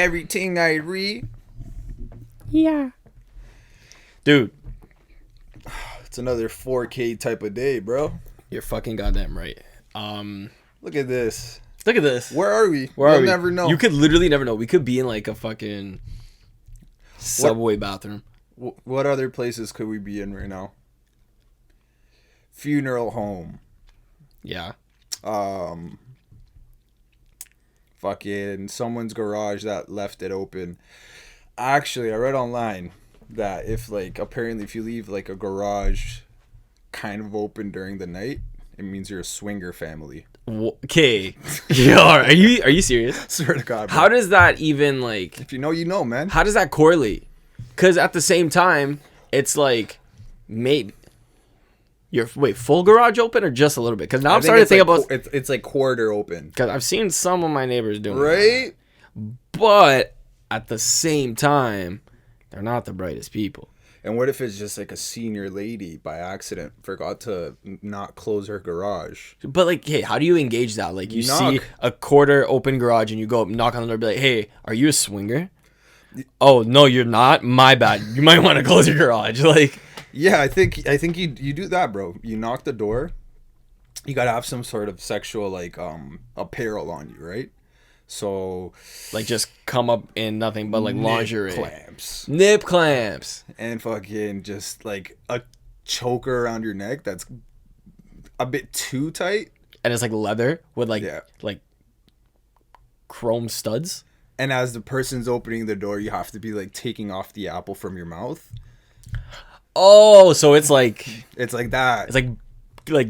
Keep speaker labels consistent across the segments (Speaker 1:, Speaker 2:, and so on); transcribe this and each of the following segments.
Speaker 1: everything I read.
Speaker 2: Yeah. Dude.
Speaker 1: It's another 4K type of day, bro.
Speaker 2: You're fucking goddamn right.
Speaker 1: Look at this.
Speaker 2: Look at this.
Speaker 1: Where are we?
Speaker 2: Where are we?
Speaker 1: Never know.
Speaker 2: You could literally never know. We could be in like a fucking subway bathroom.
Speaker 1: What other places could we be in right now? Funeral home.
Speaker 2: Yeah.
Speaker 1: Fucking someone's garage that left it open. Actually, I read online that apparently if you leave like a garage kind of open during the night, it means you're a swinger family.
Speaker 2: Okay. Are you serious?
Speaker 1: Swear to God, bro.
Speaker 2: How does that even like?
Speaker 1: If you know, you know, man.
Speaker 2: How does that correlate? Because at the same time, it's like maybe. Full garage open or just a little bit? Because now I'm starting to think about
Speaker 1: it's like quarter open.
Speaker 2: Because I've seen some of my neighbors doing
Speaker 1: right,
Speaker 2: but at the same time, they're not the brightest people.
Speaker 1: And what if it's just like a senior lady by accident forgot to not close her garage?
Speaker 2: But like, hey, how do you engage that? Like, you see a quarter open garage and you go up, knock on the door, be like, hey, are you a swinger? Oh no, you're not. My bad. You might want to close your garage. Like.
Speaker 1: Yeah, I think you do that, bro. You knock the door. You gotta have some sort of sexual like apparel on you, right? So
Speaker 2: like just come up in nothing but like lingerie, nip clamps,
Speaker 1: and fucking just like a choker around your neck that's a bit too tight,
Speaker 2: and it's like leather with like chrome studs.
Speaker 1: And as the person's opening the door, you have to be like taking off the apple from your mouth.
Speaker 2: Oh, so it's like
Speaker 1: that.
Speaker 2: It's like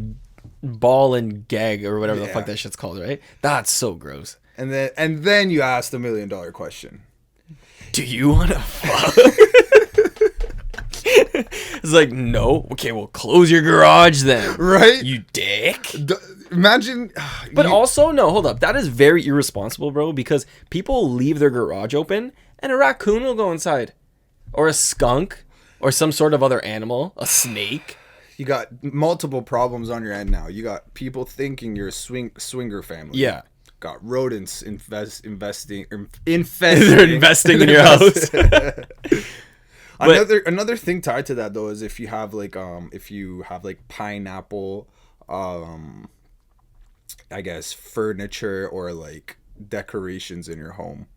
Speaker 2: ball and gag or whatever the fuck that shit's called, right? That's so gross.
Speaker 1: And then you ask the $1 million question.
Speaker 2: Do you want to fuck? It's like, no. Okay, well, close your garage then.
Speaker 1: Right?
Speaker 2: You dick.
Speaker 1: Imagine.
Speaker 2: But also, no, hold up. That is very irresponsible, bro, because people leave their garage open and a raccoon will go inside. Or a skunk. Or some sort of other animal, a snake.
Speaker 1: You got multiple problems on your end now. You got people thinking you're a swinger family.
Speaker 2: Yeah.
Speaker 1: Got rodents infesting
Speaker 2: They're investing in your house.
Speaker 1: Another thing tied to that though is if you have like pineapple, I guess furniture or like decorations in your home.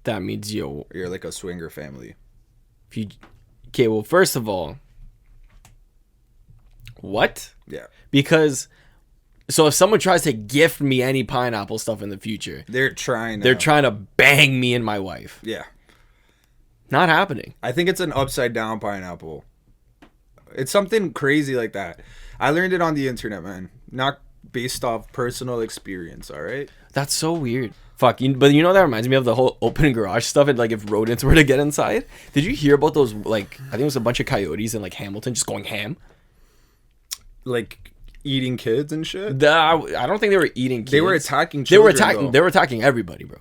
Speaker 2: That means you're
Speaker 1: like a swinger family.
Speaker 2: Okay, well, first of all, what?
Speaker 1: Yeah.
Speaker 2: Because, so if someone tries to gift me any pineapple stuff in the future,
Speaker 1: they're trying
Speaker 2: to bang me and my wife.
Speaker 1: Yeah.
Speaker 2: Not happening.
Speaker 1: I think it's an upside down pineapple. It's something crazy like that. I learned it on the internet, man. Not based off personal experience, all right?
Speaker 2: That's so weird. Fuck, but you know that reminds me of the whole open garage stuff and like if rodents were to get inside. Did you hear about those, like, I think it was a bunch of coyotes in like Hamilton just going ham?
Speaker 1: Like eating kids and shit?
Speaker 2: I don't think they were eating kids.
Speaker 1: They were attacking children,
Speaker 2: They were attacking everybody, bro.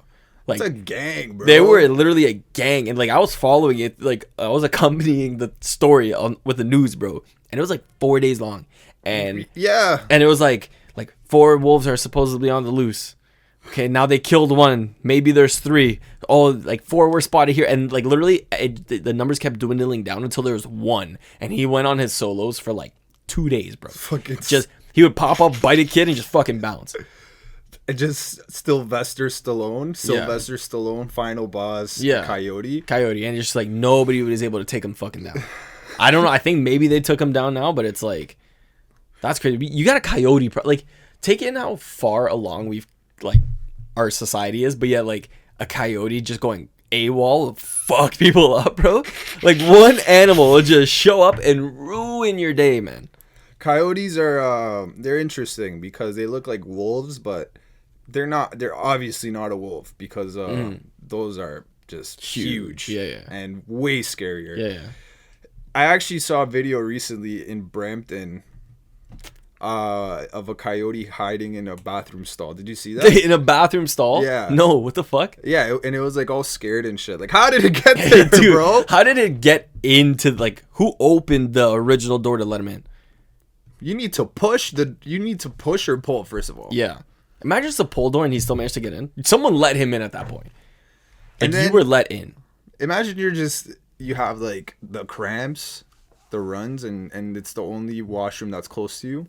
Speaker 2: Like,
Speaker 1: it's a gang, bro.
Speaker 2: They were literally a gang. And like I was following it, like I was accompanying the story with the news, bro. And it was like 4 days long. And
Speaker 1: yeah.
Speaker 2: And it was like 4 wolves are supposedly on the loose. Okay, now they killed 1. Maybe there's 3. Oh, like 4 were spotted here, and like literally, the numbers kept dwindling down until there was 1, and he went on his solos for like 2 days, bro.
Speaker 1: Fucking
Speaker 2: he would pop up, bite a kid, and just fucking bounce.
Speaker 1: Just Sylvester Stallone, final boss.
Speaker 2: Yeah,
Speaker 1: Coyote,
Speaker 2: and just like nobody was able to take him fucking down. I don't know. I think maybe they took him down now, but it's like that's crazy. You got a coyote, like take in how far along we've like our society is, but yet like a coyote just going AWOL fuck people up, bro. Like one animal will just show up and ruin your day, man.
Speaker 1: Coyotes are they're interesting because they look like wolves, but they're obviously not a wolf because those are just huge.
Speaker 2: Yeah.
Speaker 1: And way scarier.
Speaker 2: Yeah.
Speaker 1: I actually saw a video recently in Brampton of a coyote hiding in a bathroom stall. Did you see that?
Speaker 2: In a bathroom stall?
Speaker 1: Yeah.
Speaker 2: No, what the fuck?
Speaker 1: Yeah, and it was like all scared and shit. Like, how did it get there,
Speaker 2: dude,
Speaker 1: bro?
Speaker 2: How did it get into, like, who opened the original door to let him in?
Speaker 1: You need to push or pull, first of all.
Speaker 2: Yeah. Imagine it's a pull door and he still managed to get in. Someone let him in at that point. Like,
Speaker 1: then
Speaker 2: you were let in.
Speaker 1: imagine you have like the cramps, the runs, and it's the only washroom that's close to you.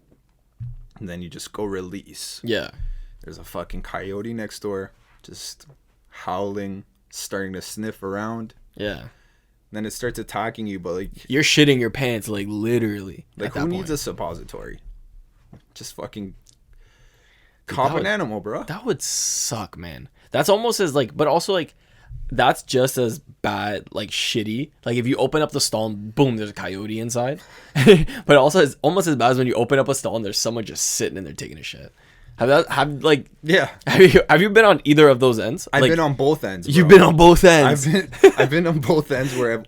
Speaker 1: And then you just go release.
Speaker 2: Yeah.
Speaker 1: There's a fucking coyote next door, just howling, starting to sniff around.
Speaker 2: Yeah.
Speaker 1: Then it starts attacking you, but like
Speaker 2: you're shitting your pants, like literally.
Speaker 1: Like who needs a suppository? Just fucking cop an animal, bro.
Speaker 2: That would suck, man. That's almost as like, but also like, that's just as bad, like shitty. Like if you open up the stall and boom, there's a coyote inside. But also it's almost as bad as when you open up a stall and there's someone just sitting in there taking a shit. Have you been on either of those ends?
Speaker 1: I've been on both ends. Bro.
Speaker 2: You've been on both ends.
Speaker 1: I've been on both ends where I've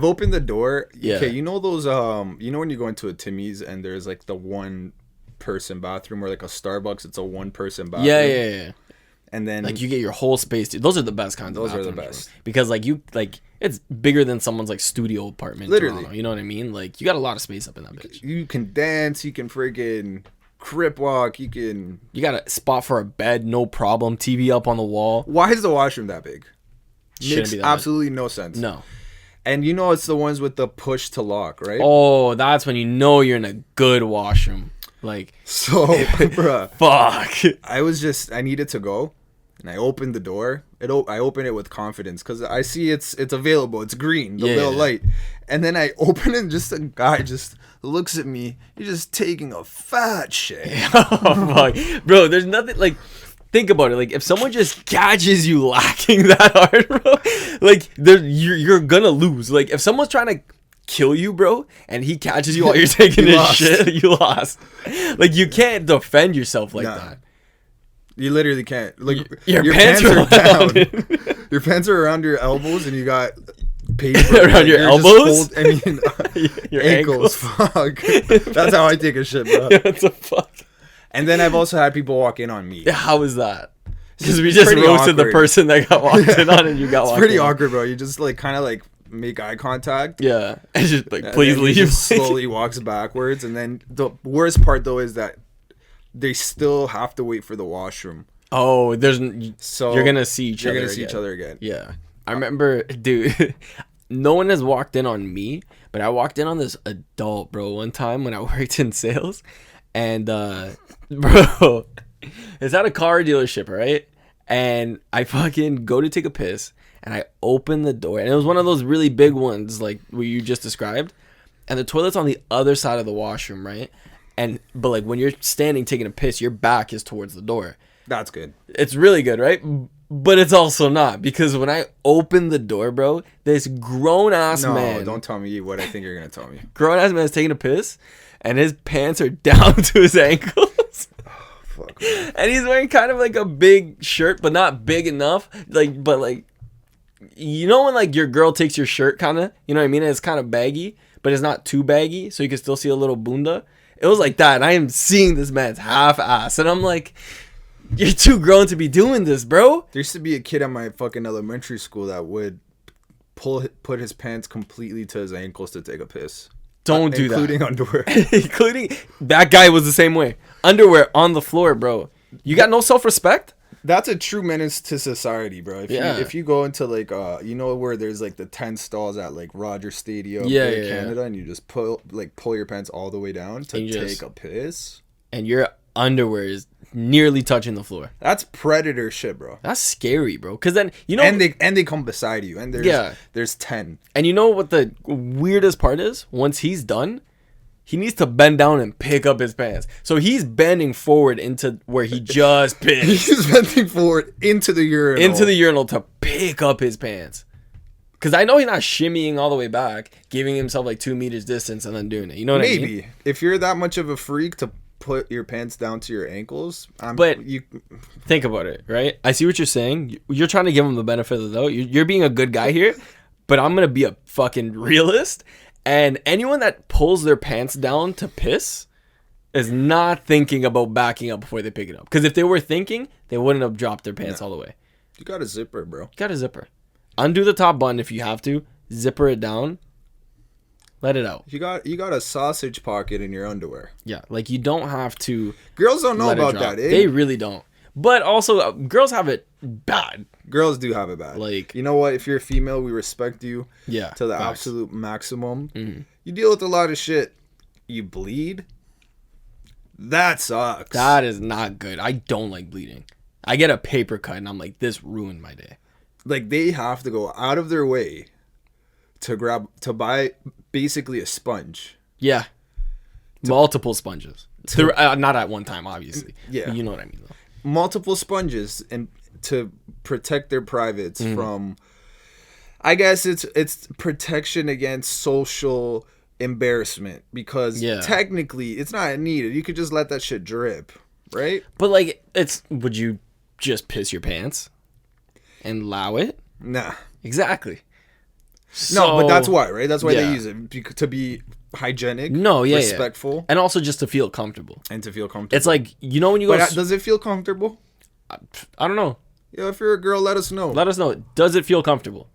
Speaker 1: opened the door.
Speaker 2: Yeah.
Speaker 1: Okay, you know those you know when you go into a Timmy's and there's like the one person bathroom, or like a Starbucks, it's a one person bathroom.
Speaker 2: Yeah.
Speaker 1: And then
Speaker 2: like you get your whole space. Those are the best kinds of bathrooms.
Speaker 1: Those are the best.
Speaker 2: Because like it's bigger than someone's like studio apartment.
Speaker 1: Literally.
Speaker 2: Toronto, you know what I mean? Like you got a lot of space up in that bitch.
Speaker 1: You can dance, you can friggin' crip walk, you
Speaker 2: got a spot for a bed, no problem. TV up on the wall.
Speaker 1: Why is the washroom that big?
Speaker 2: Shouldn't
Speaker 1: Makes absolutely no sense.
Speaker 2: No.
Speaker 1: And you know it's the ones with the push to lock, right?
Speaker 2: Oh, that's when you know you're in a good washroom. Like
Speaker 1: so, bruh.
Speaker 2: Fuck.
Speaker 1: I needed to go, and I opened the door. I opened it with confidence because I see it's available. It's green, the little light. And then I open it, and just a guy just looks at me. He's just taking a fat shit.
Speaker 2: Oh, fuck. Bro, there's nothing like. Think about it. Like if someone just catches you lacking that hard, bro, like you're gonna lose. Like if someone's trying to kill you, bro, and he catches you while you're taking his shit, you lost. Like you can't defend yourself like that.
Speaker 1: You literally can't. Like
Speaker 2: your pants are down.
Speaker 1: Your pants are around your elbows, and you got paper
Speaker 2: around your elbows.
Speaker 1: Your ankles. Fuck. That's how I take a shit, bro.
Speaker 2: What the fuck?
Speaker 1: And then I've also had people walk in on me.
Speaker 2: How is that? Because we just roasted the person that got walked in on, and you got walked in.
Speaker 1: It's pretty awkward, bro. You just like kind of like make eye contact.
Speaker 2: Yeah, and just like please leave.
Speaker 1: He just slowly walks backwards, and then the worst part though is that they still have to wait for the washroom.
Speaker 2: Oh, you're gonna see each other.
Speaker 1: You're gonna see each other again.
Speaker 2: Yeah, I remember, dude. No one has walked in on me, but I walked in on this adult, bro, one time when I worked in sales, and bro, it's at a car dealership, right? And I fucking go to take a piss, and I open the door, and it was one of those really big ones, like what you just described, and the toilet's on the other side of the washroom, right? But like when you're standing taking a piss, your back is towards the door.
Speaker 1: That's good.
Speaker 2: It's really good, right? But it's also not, because when I open the door, bro, this grown-ass man...
Speaker 1: No, don't tell me what I think you're going to tell me.
Speaker 2: Grown-ass man is taking a piss, and his pants are down to his ankles.
Speaker 1: Oh, fuck, man.
Speaker 2: And he's wearing kind of like a big shirt, but not big enough. But you know when like your girl takes your shirt kind of, you know what I mean? And it's kind of baggy, but it's not too baggy, so you can still see a little bunda. It was like that, and I am seeing this man's half ass, and I'm like... You're too grown to be doing this, bro.
Speaker 1: There used to be a kid at my fucking elementary school that would put his pants completely to his ankles to take a piss.
Speaker 2: Don't do
Speaker 1: including
Speaker 2: that.
Speaker 1: Underwear.
Speaker 2: Including that guy was the same way. Underwear on the floor, bro. You got no self-respect?
Speaker 1: That's a true menace to society, bro. If you go into like you know where there's like the 10 stalls at like Rogers Stadium in Canada, and you just pull your pants all the way down to take a piss,
Speaker 2: and your underwear is nearly touching the floor.
Speaker 1: That's predator shit, bro.
Speaker 2: That's scary, bro. Because then you know,
Speaker 1: and they come beside you, and there's 10.
Speaker 2: And you know what the weirdest part is? Once he's done, he needs to bend down and pick up his pants. So he's bending forward into where he just pissed.
Speaker 1: He's bending forward into the urinal
Speaker 2: to pick up his pants. Because I know he's not shimmying all the way back, giving himself like 2 meters distance and then doing it. You know what I mean?
Speaker 1: Maybe if you're that much of a freak to put your pants down to your ankles, you
Speaker 2: think about it, right? I see what you're saying. You're trying to give him the benefit of the doubt. You're being a good guy here, but I'm gonna be a fucking realist. And anyone that pulls their pants down to piss is not thinking about backing up before they pick it up. Because if they were thinking, they wouldn't have dropped their pants all the way.
Speaker 1: You got a zipper, bro.
Speaker 2: You got a zipper. Undo the top button if you have to. Zipper it down. Let it out.
Speaker 1: You got a sausage pocket in your underwear.
Speaker 2: Yeah, like you don't have to.
Speaker 1: Girls don't know about that.
Speaker 2: They really don't. But also, girls have it bad.
Speaker 1: Girls do have it bad.
Speaker 2: Like,
Speaker 1: you know what? If you're a female, we respect you
Speaker 2: yeah,
Speaker 1: to the
Speaker 2: facts.
Speaker 1: absolute maximum.
Speaker 2: Mm-hmm.
Speaker 1: You deal with a lot of shit. You bleed. That sucks.
Speaker 2: That is not good. I don't like bleeding. I get a paper cut and I'm like, this ruined my day.
Speaker 1: Like, they have to go out of their way to buy basically a sponge.
Speaker 2: Yeah. Multiple sponges. Not at one time, obviously.
Speaker 1: Yeah.
Speaker 2: But you know what I mean, though.
Speaker 1: Multiple sponges and to protect their privates from, I guess it's protection against social embarrassment, because technically it's not needed. You could just let that shit drip, right?
Speaker 2: But like, would you just piss your pants and allow it?
Speaker 1: Nah.
Speaker 2: Exactly.
Speaker 1: No, but that's why, right? That's why they use it, to be hygienic, respectful,
Speaker 2: and also just to feel comfortable.
Speaker 1: And to feel comfortable.
Speaker 2: It's like, you know, when you go...
Speaker 1: But does it feel comfortable?
Speaker 2: I don't know.
Speaker 1: Yeah, if you're a girl, let us know.
Speaker 2: Let us know. Does it feel comfortable?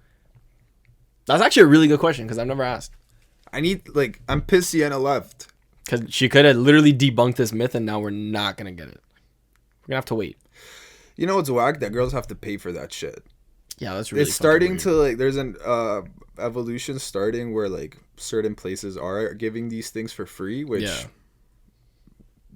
Speaker 2: That's actually a really good question, because I've never asked.
Speaker 1: I'm pissed Sienna left.
Speaker 2: Because she could have literally debunked this myth, and now we're not going to get it. We're going to have to wait.
Speaker 1: You know what's whack? That girls have to pay for that shit.
Speaker 2: Yeah, that's really...
Speaker 1: It's starting to, like, there's an evolution starting where, like, certain places are giving these things for free, which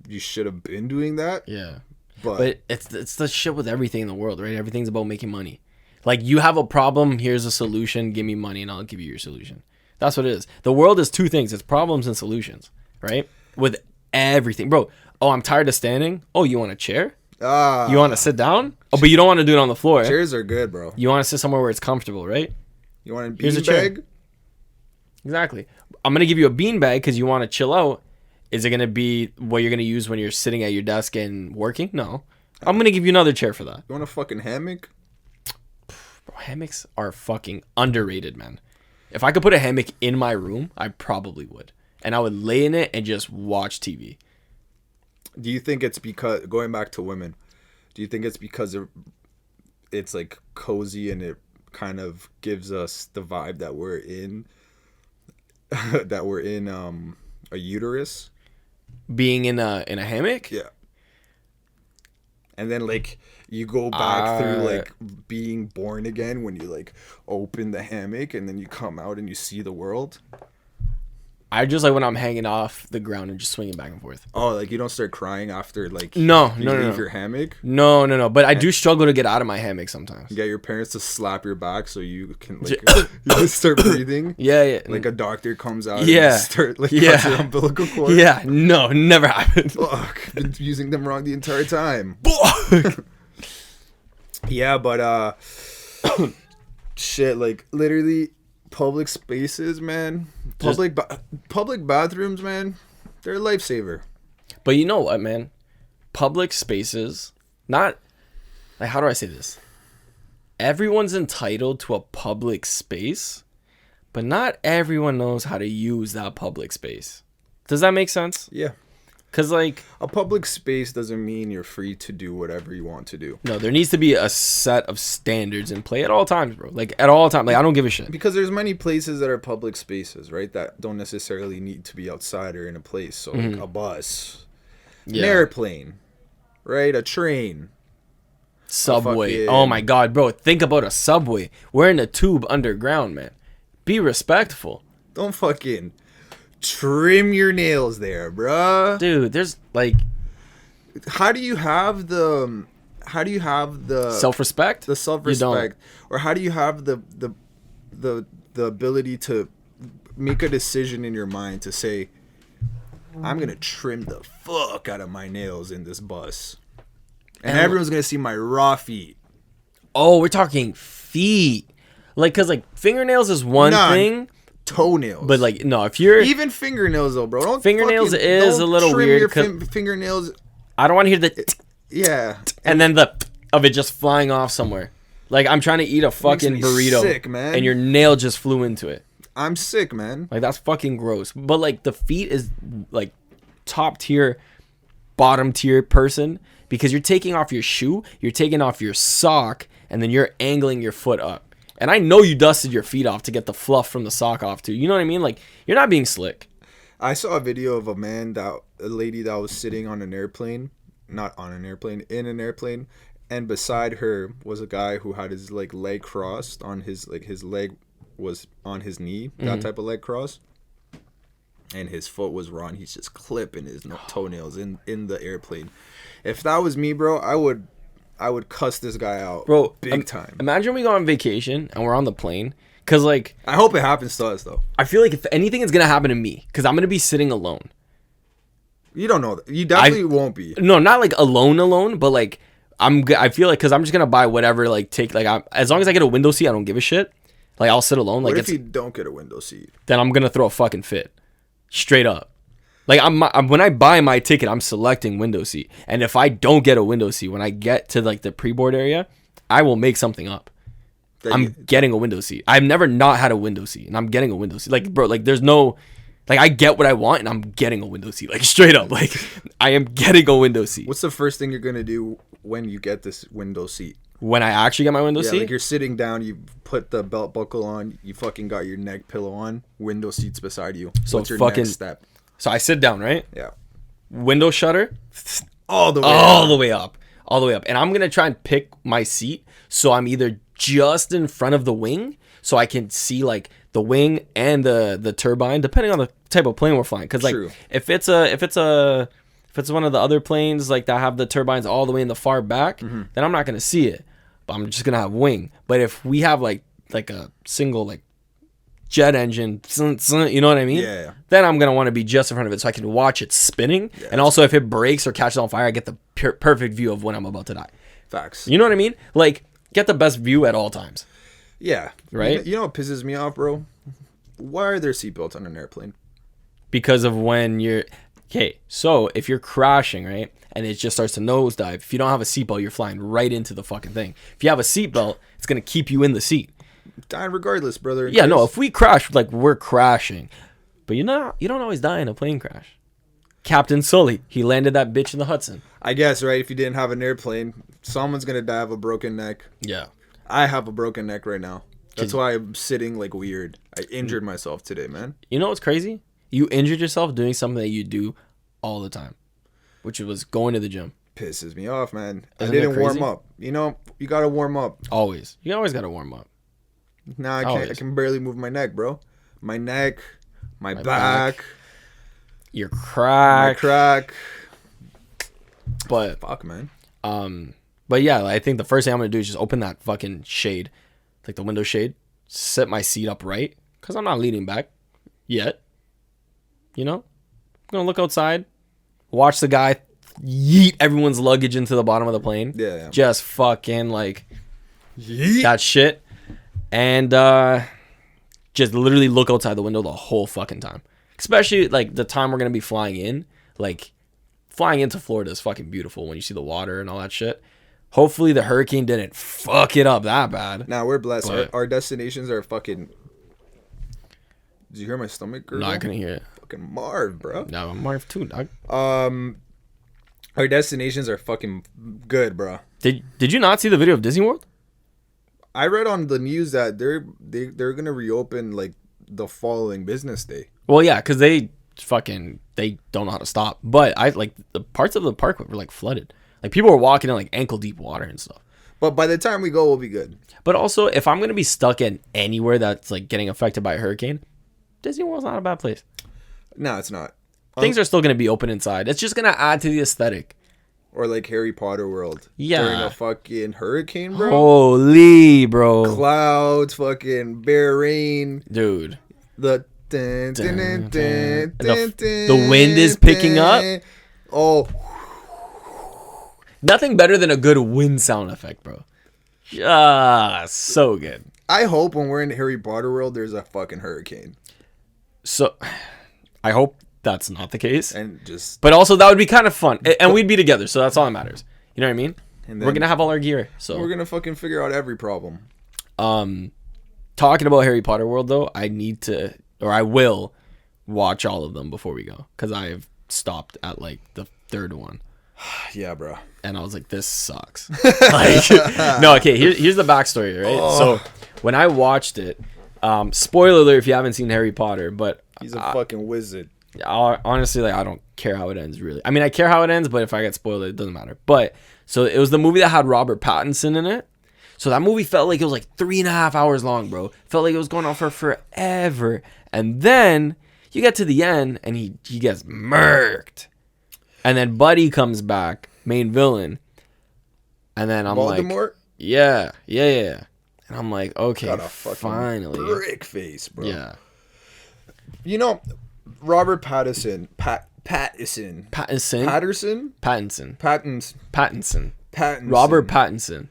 Speaker 1: you should have been doing that.
Speaker 2: Yeah. But it's the shit with everything in the world, right? Everything's about making money. Like, you have a problem, here's a solution, give me money and I'll give you your solution. That's what it is. The world is two things. It's problems and solutions, right? With everything. Bro, I'm tired of standing. Oh, you want a chair? You want to sit down? Oh, but you don't want to do it on the floor.
Speaker 1: Chairs are good, bro.
Speaker 2: You want to sit somewhere where it's comfortable, right?
Speaker 1: You want a beanbag?
Speaker 2: Exactly. I'm going to give you a beanbag because you want to chill out. Is it going to be what you're going to use when you're sitting at your desk and working? No. I'm going to give you another chair for that.
Speaker 1: You want a fucking hammock?
Speaker 2: Bro, hammocks are fucking underrated, man. If I could put a hammock in my room, I probably would. And I would lay in it and just watch TV.
Speaker 1: Do you think it's because, going back to women, do you think it's because it's like cozy and it kind of gives us the vibe that we're in a uterus?
Speaker 2: Being in a hammock?
Speaker 1: Yeah. And then, like, you go back through, like, being born again when you, like, open the hammock and then you come out and you see the world.
Speaker 2: I just like when I'm hanging off the ground and just swinging back and forth.
Speaker 1: Oh, like, you don't start crying after, like,
Speaker 2: no,
Speaker 1: you leave your hammock?
Speaker 2: No. But I do struggle to get out of my hammock sometimes.
Speaker 1: You get your parents to slap your back so you can, like, you just start breathing.
Speaker 2: Yeah.
Speaker 1: Like, a doctor comes out and start, like, cuts your umbilical cord.
Speaker 2: Yeah, no, never happened.
Speaker 1: Fuck, been using them wrong the entire time. Yeah, but, shit, like, literally... Public spaces, man. Public bathrooms, man. They're a lifesaver.
Speaker 2: But you know what, man? Public spaces, not... Like, how do I say this? Everyone's entitled to a public space, but not everyone knows how to use that public space. Does that make sense?
Speaker 1: Yeah.
Speaker 2: Because, like...
Speaker 1: A public space doesn't mean you're free to do whatever you want to do.
Speaker 2: No, there needs to be a set of standards in play at all times, bro. Like, at all times. Like, I don't give a shit.
Speaker 1: Because there's many places that are public spaces, right? That don't necessarily need to be outside or in a place. So, like, a bus. An airplane. Right? A train.
Speaker 2: Subway. Oh, my God, bro. Think about a subway. We're in a tube underground, man. Be respectful.
Speaker 1: Don't fucking... trim your nails there, bruh.
Speaker 2: Dude, there's like,
Speaker 1: how do you have the
Speaker 2: self-respect?
Speaker 1: The self-respect, or how do you have the ability to make a decision in your mind to say, I'm gonna trim the fuck out of my nails in this bus, and everyone's gonna see my raw feet.
Speaker 2: Oh, we're talking feet, like, cause like fingernails is one thing.
Speaker 1: Toenails,
Speaker 2: but like, no, if you're
Speaker 1: even fingernails though, bro. Don't
Speaker 2: fingernails is a little
Speaker 1: trim
Speaker 2: weird.
Speaker 1: Your fingernails.
Speaker 2: I don't want to hear the and then the of it just flying off somewhere. Like, I'm trying to eat a fucking burrito,
Speaker 1: sick, man,
Speaker 2: and your nail just flew into it.
Speaker 1: I'm sick, man.
Speaker 2: Like, that's fucking gross. But like, the feet is like top tier, bottom tier person, because you're taking off your shoe, you're taking off your sock, and then you're angling your foot up. And I know you dusted your feet off to get the fluff from the sock off too. You know what I mean? Like, you're not being slick.
Speaker 1: I saw a video of a lady that was sitting on an airplane, not on an airplane, in an airplane, and beside her was a guy who had his like leg crossed on his like his leg was on his knee, that type of leg cross, and his foot was raw. And he's just clipping his toenails in the airplane. If that was me, bro, I would cuss this guy out,
Speaker 2: bro,
Speaker 1: big time.
Speaker 2: Imagine we go on vacation and we're on the plane, cause like
Speaker 1: I hope it happens to us though.
Speaker 2: I feel like if anything is gonna happen to me, cause I'm gonna be sitting alone.
Speaker 1: You don't know that. You definitely won't be.
Speaker 2: No, not like alone, but like I feel like, cause I'm just gonna buy whatever, like take like as long as I get a window seat, I don't give a shit. Like I'll sit alone. Like
Speaker 1: what if you don't get a window seat?
Speaker 2: Then I'm gonna throw a fucking fit, straight up. Like I'm when I buy my ticket, I'm selecting window seat, and if I don't get a window seat when I get to like the pre-board area, I will make something up. I'm getting a window seat. I've never not had a window seat, and I'm getting a window seat. Like bro, like there's no, like I get what I want, and I'm getting a window seat. Like straight up, like I am getting a window seat.
Speaker 1: What's the first thing you're gonna do when you get this window seat?
Speaker 2: When I actually get my window seat?
Speaker 1: Like you're sitting down, you put the belt buckle on, you fucking got your neck pillow on, window seats beside you.
Speaker 2: So
Speaker 1: what's your
Speaker 2: fucking
Speaker 1: next step?
Speaker 2: So I sit down, right?
Speaker 1: Yeah.
Speaker 2: Window shutter,
Speaker 1: All the way
Speaker 2: up. And I'm gonna try and pick my seat so I'm either just in front of the wing, so I can see like the wing and the turbine, depending on the type of plane we're flying. Because like
Speaker 1: True.
Speaker 2: if it's one of the other planes like that have the turbines all the way in the far back, then I'm not gonna see it. But I'm just gonna have wing. But if we have like a single like jet engine, you know what I mean?
Speaker 1: Yeah.
Speaker 2: Then I'm gonna want to be just in front of it so I can watch it spinning. Yeah, and also if it breaks or catches on fire, I get the perfect view of when I'm about to die.
Speaker 1: Facts.
Speaker 2: You know what I mean? Like get the best view at all times.
Speaker 1: Yeah.
Speaker 2: Right?
Speaker 1: You know what pisses me off, bro? Why are there seatbelts on an airplane?
Speaker 2: Because of when you're... Okay, so if you're crashing, right, and it just starts to nosedive, if you don't have a seatbelt, you're flying right into the fucking thing. If you have a seatbelt, it's going to keep you in the seat.
Speaker 1: Dying regardless, brother.
Speaker 2: Yeah, no, if we crash, like, we're crashing. But you don't always die in a plane crash. Captain Sully, he landed that bitch in the Hudson.
Speaker 1: I guess, right, if you didn't have an airplane, someone's going to die of a broken neck.
Speaker 2: Yeah.
Speaker 1: I have a broken neck right now. That's why I'm sitting like weird. I injured myself today, man.
Speaker 2: You know what's crazy? You injured yourself doing something that you do all the time, which was going to the gym.
Speaker 1: Pisses me off, man.
Speaker 2: Isn't
Speaker 1: I didn't
Speaker 2: that crazy?
Speaker 1: warm up. You know, you got to warm up.
Speaker 2: Always. You always got to warm up.
Speaker 1: Nah, I can't.
Speaker 2: Always.
Speaker 1: I can barely move my neck, bro. My neck, my back,
Speaker 2: your crack.
Speaker 1: my crack.
Speaker 2: But
Speaker 1: Fuck, man.
Speaker 2: But yeah, I think the first thing I'm gonna do is just open that fucking shade, like the window shade, set my seat up right, cause I'm not leaning back yet. You know, I'm gonna look outside, watch the guy yeet everyone's luggage into the bottom of the plane.
Speaker 1: Yeah.
Speaker 2: Just fucking like
Speaker 1: Yeet.
Speaker 2: that shit, and just literally look outside the window the whole fucking time. Especially like the time we're gonna be flying in, like flying into Florida is fucking beautiful when you see the water and all that shit. Hopefully the hurricane didn't fuck it up that bad.
Speaker 1: Nah, we're blessed.
Speaker 2: But-
Speaker 1: Our destinations are fucking. Did you hear my stomach gurgle?
Speaker 2: No, I couldn't hear it.
Speaker 1: Fucking Marv, bro.
Speaker 2: No, I'm Marv too, dog.
Speaker 1: Our destinations are fucking good, bro.
Speaker 2: Did you not see the video of Disney World?
Speaker 1: I read on the news that they're gonna reopen like the following business day.
Speaker 2: Well, yeah, because they don't know how to stop. But I like the parts of the park were like flooded. Like people were walking in like ankle deep water and stuff.
Speaker 1: But by the time we go, we'll be good.
Speaker 2: But also, if I'm gonna be stuck in anywhere that's like getting affected by a hurricane, Disney World's not a bad place.
Speaker 1: No, it's not.
Speaker 2: Things are still gonna be open inside. It's just gonna add to the aesthetic.
Speaker 1: Or like Harry Potter World.
Speaker 2: Yeah.
Speaker 1: During a fucking hurricane, bro.
Speaker 2: Holy, bro.
Speaker 1: Clouds, fucking bare rain.
Speaker 2: Dude.
Speaker 1: The
Speaker 2: The wind is picking up.
Speaker 1: Oh.
Speaker 2: Nothing better than a good wind sound effect, bro. So good.
Speaker 1: I hope when we're in Harry Potter World, there's a fucking hurricane.
Speaker 2: So, I hope that's not the case.
Speaker 1: And just...
Speaker 2: But also, that would be kind of fun. And we'd be together, so that's all that matters. You know what I mean?
Speaker 1: And
Speaker 2: We're going to have all our gear. So
Speaker 1: we're going to fucking figure out every problem.
Speaker 2: Talking about Harry Potter World, though, I will watch all of them before we go. Because I've stopped at, like, the third one.
Speaker 1: Yeah, bro.
Speaker 2: And I was like, this sucks. Like, no, okay, here's the backstory, right?
Speaker 1: Oh.
Speaker 2: So, when I watched it, spoiler alert if you haven't seen Harry Potter, but...
Speaker 1: He's a fucking wizard.
Speaker 2: Honestly, like I don't care how it ends. Really, I mean, I care how it ends, but if I get spoiled, it doesn't matter. But so it was the movie that had Robert Pattinson in it. So that movie felt like it was like 3.5 hours long, bro. Felt like it was going on for forever. And then you get to the end, and he gets murked. And then Buddy comes back, main villain. And then I'm
Speaker 1: Voldemort?
Speaker 2: like, yeah. And I'm like, okay,
Speaker 1: Got a fucking
Speaker 2: finally.
Speaker 1: brick face, bro.
Speaker 2: Yeah.
Speaker 1: You know, Robert Pattinson. Pattinson.
Speaker 2: Robert Pattinson.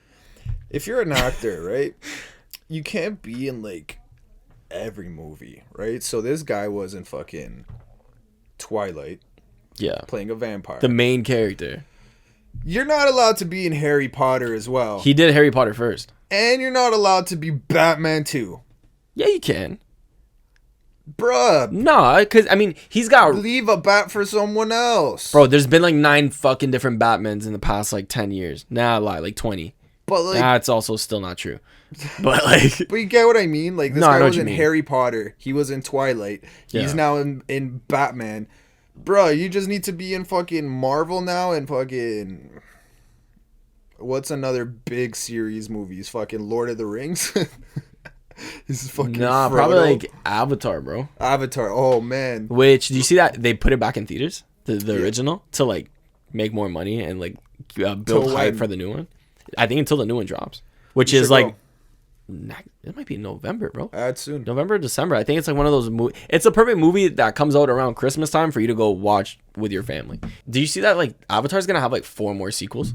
Speaker 1: If you're an actor, right, you can't be in like every movie, right? So this guy was in fucking Twilight.
Speaker 2: Yeah.
Speaker 1: Playing a vampire.
Speaker 2: The main character.
Speaker 1: You're not allowed to be in Harry Potter as well.
Speaker 2: He did Harry Potter first.
Speaker 1: And you're not allowed to be Batman too.
Speaker 2: Yeah, you can.
Speaker 1: Bruh.
Speaker 2: No, because, I mean, he's got...
Speaker 1: Leave a bat for someone else.
Speaker 2: Bro, there's been like 9 fucking different Batmans in the past like 10 years. Nah, I lie, like 20.
Speaker 1: But like...
Speaker 2: Nah, it's also still not true. But like...
Speaker 1: But you get what I mean? Like, this guy was in Harry Potter. He was in Twilight. He's now in Batman. Bruh, you just need to be in fucking Marvel now and fucking... What's another big series movies? Fucking Lord of the Rings? This fucking
Speaker 2: Nah, Frodo. Probably like Avatar, bro.
Speaker 1: Avatar, oh man.
Speaker 2: Which, do you see that they put it back in theaters, the original, to like make more money and like build hype for the new one? I think until the new one drops, which is like it might be in November, bro.
Speaker 1: That's soon.
Speaker 2: November, December. I think it's like one of those movies. It's a perfect movie that comes out around Christmas time for you to go watch with your family. Do you see that like Avatar's gonna have like 4 more sequels?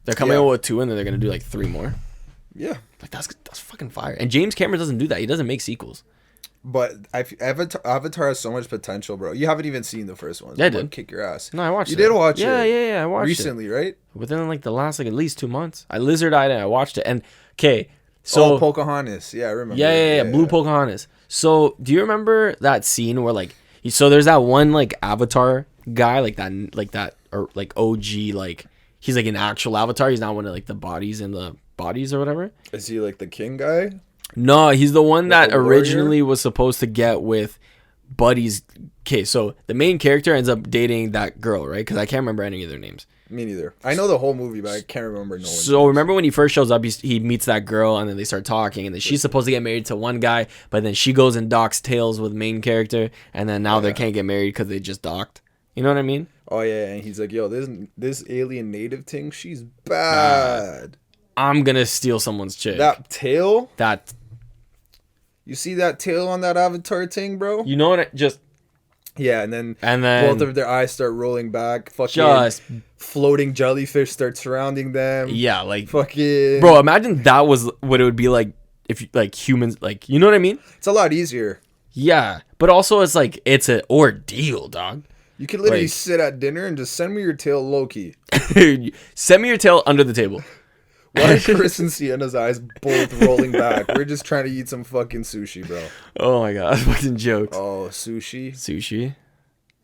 Speaker 2: They're coming out with 2 and then they're gonna do like 3 more.
Speaker 1: Yeah.
Speaker 2: Like that's fucking fire. And James Cameron doesn't do that. He doesn't make sequels.
Speaker 1: But Avatar has so much potential, bro. You haven't even seen the first one.
Speaker 2: Yeah, I did.
Speaker 1: Kick your ass.
Speaker 2: No, I watched it.
Speaker 1: You did watch it?
Speaker 2: Yeah, I watched
Speaker 1: recently,
Speaker 2: it.
Speaker 1: Right?
Speaker 2: Within like the last like at least 2 months. I lizard-eyed and I watched it. And, okay, so...
Speaker 1: Pocahontas. Yeah, I remember.
Speaker 2: Yeah. Blue Pocahontas. So, do you remember that scene where like... So, there's that one like Avatar guy, like that, or like OG, like... He's like an actual Avatar. He's not one of like the bodies in the bodies or whatever.
Speaker 1: Is he like the king guy?
Speaker 2: No, he's the one
Speaker 1: like
Speaker 2: that originally was supposed to get with Buddy's. Okay, so the main character ends up dating that girl, right? Because I can't remember any of their names.
Speaker 1: Me neither. I know the whole movie, but I can't remember no one.
Speaker 2: So remember when he first shows up, he meets that girl, and then they start talking, and then she's supposed to get married to one guy, but then she goes and docks tails with main character, and then now they can't get married because they just docked. You know what I mean?
Speaker 1: Oh yeah, and he's like, yo, this alien native thing, she's bad.
Speaker 2: I'm gonna steal someone's chick.
Speaker 1: That tail?
Speaker 2: That.
Speaker 1: You see that tail on that Avatar thing, bro?
Speaker 2: You know what?
Speaker 1: Yeah, and then both of their eyes start rolling back. Fucking floating jellyfish start surrounding them.
Speaker 2: Yeah, like
Speaker 1: fucking.
Speaker 2: Bro, imagine that was what it would be like if like humans, like, you know what I mean?
Speaker 1: It's a lot easier.
Speaker 2: Yeah, but also it's like it's an ordeal, dog.
Speaker 1: You can literally sit at dinner and just send me your tail low-key.
Speaker 2: Send me your tail under the table.
Speaker 1: Why are Chris and Sienna's eyes both rolling back? We're just trying to eat some fucking sushi, bro.
Speaker 2: Oh my god, fucking jokes.
Speaker 1: Oh, sushi?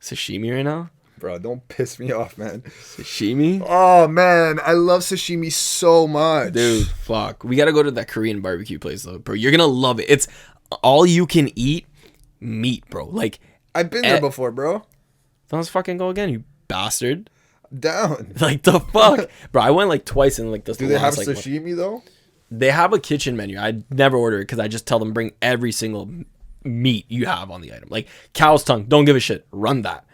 Speaker 2: Sashimi right now?
Speaker 1: Bro, don't piss me off, man.
Speaker 2: Sashimi?
Speaker 1: Oh, man. I love sashimi so much.
Speaker 2: Dude, fuck. We gotta go to that Korean barbecue place, though, bro. You're gonna love it. It's all you can eat meat, bro. Like,
Speaker 1: I've been there before, bro.
Speaker 2: Let's fucking go again, you bastard.
Speaker 1: Down.
Speaker 2: Like, the fuck? Bro, I went like twice in like this.
Speaker 1: Do they have sashimi, though?
Speaker 2: They have a kitchen menu. I never order it because I just tell them bring every single meat you have on the item. Like, cow's tongue. Don't give a shit. Run that.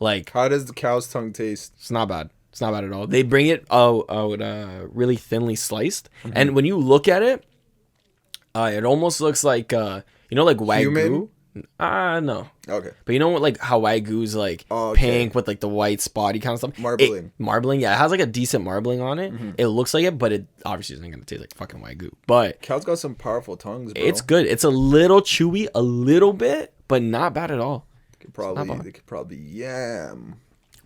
Speaker 2: Like,
Speaker 1: how does the cow's tongue taste?
Speaker 2: It's not bad. It's not bad at all. They bring it really thinly sliced. Mm-hmm. And when you look at it, it almost looks like, like Wagyu.
Speaker 1: Human?
Speaker 2: No.
Speaker 1: Okay.
Speaker 2: But you know what, like how Wagyu's like pink with like the white spotty kind of stuff?
Speaker 1: Marbling.
Speaker 2: Yeah. It has like a decent marbling on it. Mm-hmm. It looks like it, but it obviously isn't going to taste like fucking Wagyu. But
Speaker 1: cow's got some powerful tongues, bro.
Speaker 2: It's good. It's a little chewy, a little bit, but not bad at all.
Speaker 1: They could probably yam.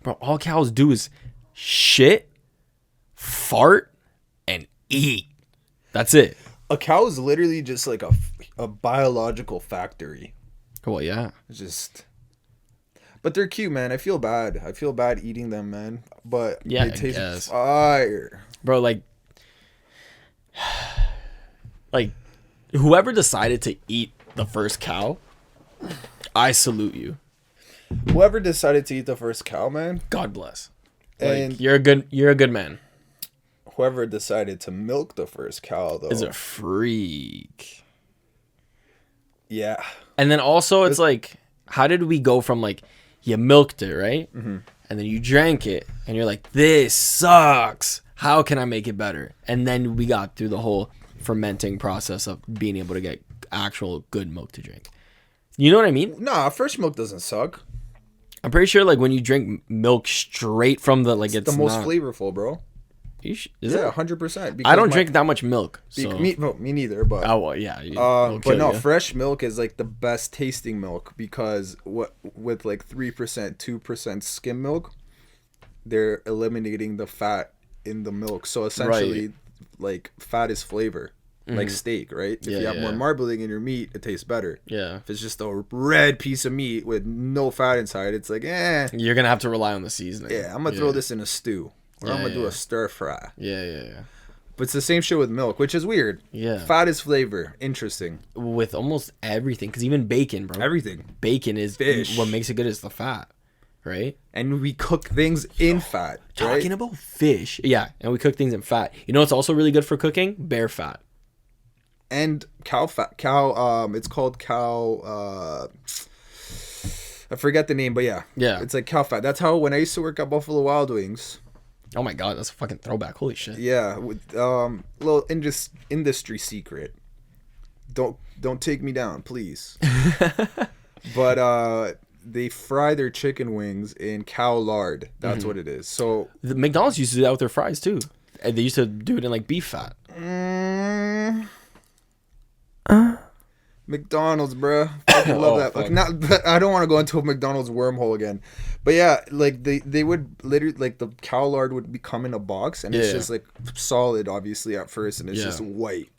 Speaker 2: Bro, all cows do is shit, fart, and eat. That's it.
Speaker 1: A cow is literally just like a biological factory.
Speaker 2: Well, yeah.
Speaker 1: It's just... But they're cute, man. I feel bad. I feel bad eating them, man. But
Speaker 2: yeah,
Speaker 1: they taste fire.
Speaker 2: Bro, like, whoever decided to eat the first cow, I salute you.
Speaker 1: Whoever decided to eat the first cow, man,
Speaker 2: God bless. Like,
Speaker 1: and
Speaker 2: you're a good man.
Speaker 1: whoever decided to milk the first cow, though,
Speaker 2: Is a freak.
Speaker 1: yeah.
Speaker 2: And then also it's like, how did we go from like, you milked it, right? Mm-hmm. And then you drank it and you're like, this sucks. How can I make it better? And then we got through the whole fermenting process of being able to get actual good milk to drink. You know what I mean?
Speaker 1: Nah, fresh milk doesn't suck.
Speaker 2: I'm pretty sure like when you drink milk straight from the, like,
Speaker 1: It's the most flavorful, bro.
Speaker 2: Is
Speaker 1: Yeah,
Speaker 2: it?
Speaker 1: 100%.
Speaker 2: I don't drink that much milk. So.
Speaker 1: Me neither, but
Speaker 2: Oh, well, yeah.
Speaker 1: but no, fresh milk is like the best tasting milk because with like 3%, 2% skim milk, they're eliminating the fat in the milk. So essentially, like fat is flavor, like steak, right? If you have more marbling in your meat, it tastes better.
Speaker 2: Yeah.
Speaker 1: If it's just a red piece of meat with no fat inside, it's like,
Speaker 2: You're going to have to rely on the seasoning.
Speaker 1: Yeah, I'm going to throw this in a stew. Or I'm going to do a stir fry.
Speaker 2: Yeah.
Speaker 1: But it's the same shit with milk, which is weird.
Speaker 2: Yeah.
Speaker 1: Fat is flavor. Interesting.
Speaker 2: With almost everything. Because even bacon, bro.
Speaker 1: Everything.
Speaker 2: Bacon is...
Speaker 1: Fish.
Speaker 2: What makes it good is the fat. Right?
Speaker 1: And we cook things in fat.
Speaker 2: Talking
Speaker 1: right?
Speaker 2: about fish. Yeah. And we cook things in fat. You know what's also really good for cooking? Bear fat.
Speaker 1: And cow fat. It's called cow... I forget the name, but yeah.
Speaker 2: Yeah.
Speaker 1: It's like cow fat. That's how when I used to work at Buffalo Wild Wings...
Speaker 2: Oh my god, that's a fucking throwback. Holy shit.
Speaker 1: Yeah, with little industry secret. Don't take me down, please. But they fry their chicken wings in cow lard. That's what it is. So
Speaker 2: the McDonald's used to do that with their fries too. And they used to do it in like beef fat.
Speaker 1: McDonald's, bruh. I love that.
Speaker 2: Fuck.
Speaker 1: Like, I don't want to go into a McDonald's wormhole again. But yeah, like they would literally, like, the cow lard would come in a box and it's just like solid, obviously, at first, and it's just white.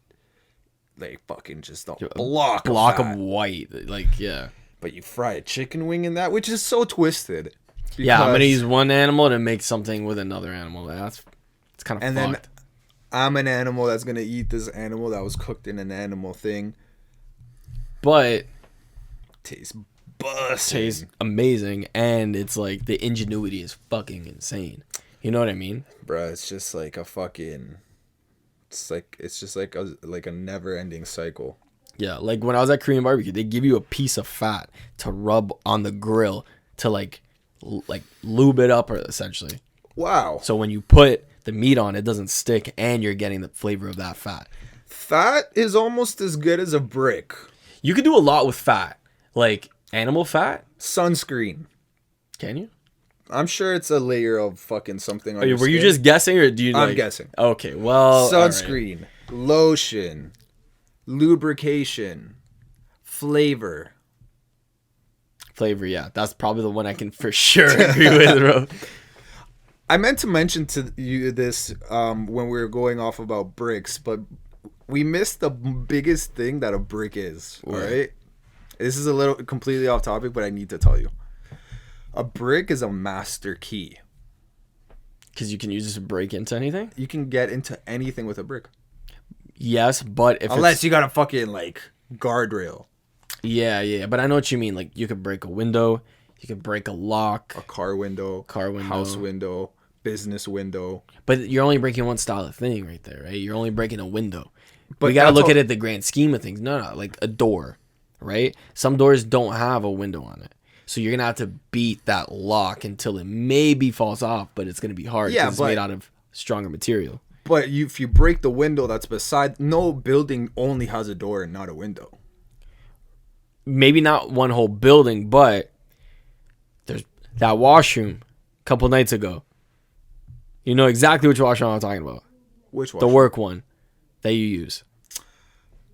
Speaker 1: Like fucking just a block
Speaker 2: of white. Like, yeah.
Speaker 1: But you fry a chicken wing in that, which is so twisted.
Speaker 2: Yeah, I'm gonna use one animal to make something with another animal. It's kind of fucked.
Speaker 1: Then I'm an animal that's gonna eat this animal that was cooked in an animal thing.
Speaker 2: But
Speaker 1: tastes bussin'.
Speaker 2: Tastes amazing, and it's like the ingenuity is fucking insane. You know what I mean?
Speaker 1: Bruh, it's just like a fucking... It's just like a never-ending cycle.
Speaker 2: Yeah, like when I was at Korean barbecue, they give you a piece of fat to rub on the grill to like lube it up, essentially.
Speaker 1: Wow.
Speaker 2: So when you put the meat on, it doesn't stick, and you're getting the flavor of that fat.
Speaker 1: Fat is almost as good as a brick.
Speaker 2: You can do a lot with fat, like animal fat.
Speaker 1: Sunscreen.
Speaker 2: Can you?
Speaker 1: I'm sure it's a layer of fucking something on your
Speaker 2: Were you
Speaker 1: skin.
Speaker 2: just guessing, or do you?
Speaker 1: I'm guessing.
Speaker 2: Okay, well,
Speaker 1: sunscreen, lotion, lubrication, flavor.
Speaker 2: Flavor, yeah, that's probably the one I can for sure agree with, bro.
Speaker 1: I meant to mention to you this when we were going off about bricks, but we missed the biggest thing that a brick is. All right, this is a little completely off topic, but I need to tell you. A brick is a master key.
Speaker 2: Because you can use it to break into anything?
Speaker 1: You can get into anything with a brick.
Speaker 2: Yes, but if
Speaker 1: unless you got a fucking, like, guardrail.
Speaker 2: Yeah. But I know what you mean. Like, you could break a window. You could break a lock.
Speaker 1: A car window. House window. Business window.
Speaker 2: But you're only breaking one style of thing right there, right? You're only breaking a window. But we got to look at it the grand scheme of things. No, like a door, right? Some doors don't have a window on it. So you're going to have to beat that lock until it maybe falls off, but it's going to be hard because it's made out of stronger material.
Speaker 1: But if you break the window that's beside... No building only has a door and not a window.
Speaker 2: Maybe not one whole building, but there's that washroom a couple nights ago. You know exactly which washroom I'm talking about.
Speaker 1: Which washroom?
Speaker 2: The work one that you use.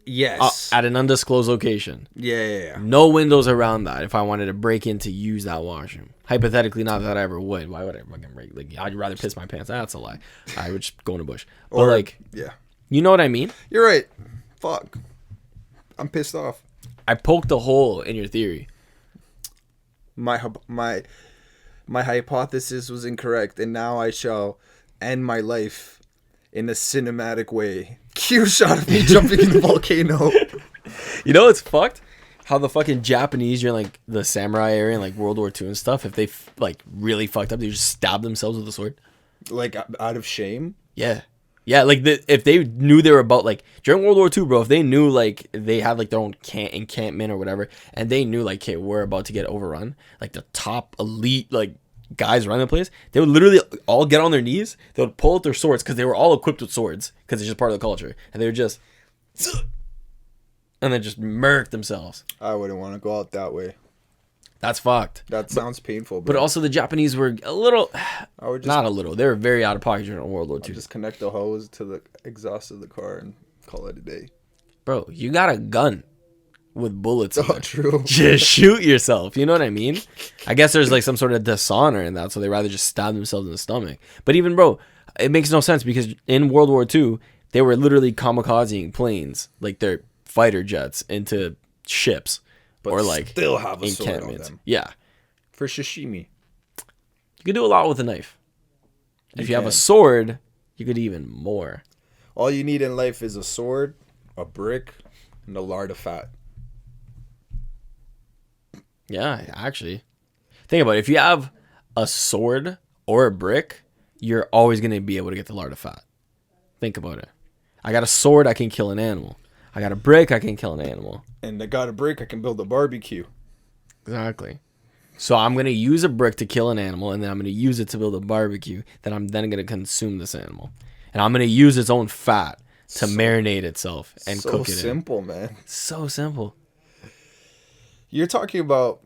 Speaker 1: Yes.
Speaker 2: At an undisclosed location.
Speaker 1: Yeah.
Speaker 2: No windows around that if I wanted to break in to use that washroom. Hypothetically, not that I ever would. Why would I fucking break? Like, I'd rather piss my pants. That's a lie. I would just go in the bush. But
Speaker 1: yeah.
Speaker 2: You know what I mean?
Speaker 1: You're right. Fuck. I'm pissed off.
Speaker 2: I poked a hole in your theory.
Speaker 1: My hypothesis was incorrect, and now I shall end my life in a cinematic way. Cue shot of me jumping in the volcano.
Speaker 2: You know what's fucked? how the fucking Japanese during like the samurai era and like World War II and stuff, if they like really fucked up, they just stab themselves with a sword.
Speaker 1: Like out of shame.
Speaker 2: Yeah. Yeah, like if they knew they were about like during World War II, bro, if they knew like they had like their own encampment or whatever, and they knew like, okay, we're about to get overrun, like the top elite like guys running the place, they would literally all get on their knees, they would pull out their swords because they were all equipped with swords because it's just part of the culture, and they would just and then just murk themselves.
Speaker 1: I wouldn't want to go out that way.
Speaker 2: That's fucked.
Speaker 1: That sounds painful, bro.
Speaker 2: But also the Japanese were a little,
Speaker 1: I would just,
Speaker 2: not a little, they were very out of pocket during World War II.
Speaker 1: just connect the hose to the exhaust of the car and call it a day.
Speaker 2: Bro, you got a gun with bullets in
Speaker 1: Oh,
Speaker 2: there.
Speaker 1: true.
Speaker 2: Just shoot yourself. You know what I mean? I guess there's like some sort of dishonor in that, so they rather just stab themselves in the stomach. But even, bro, it makes no sense because in World War II, they were literally kamikazing planes, like their fighter jets, into ships.
Speaker 1: But
Speaker 2: or like
Speaker 1: still have a sword on
Speaker 2: encampments.
Speaker 1: them.
Speaker 2: Yeah.
Speaker 1: For sashimi.
Speaker 2: You could do a lot with a knife. If you have a
Speaker 1: can.
Speaker 2: sword, you could even more.
Speaker 1: All you need in life is a sword, a brick, and a lard of fat.
Speaker 2: Yeah, actually. Think about it. If you have a sword or a brick, you're always going to be able to get the lard of fat. Think about it. I got a sword, I can kill an animal. I got a brick, I can kill an animal.
Speaker 1: And I got a brick, I can build a barbecue.
Speaker 2: Exactly. So I'm going to use a brick to kill an animal, and then I'm going to use it to build a barbecue. Then I'm then going to consume this animal. And I'm going to use its own fat to marinate itself and cook it.
Speaker 1: So simple, man.
Speaker 2: So simple.
Speaker 1: You're talking about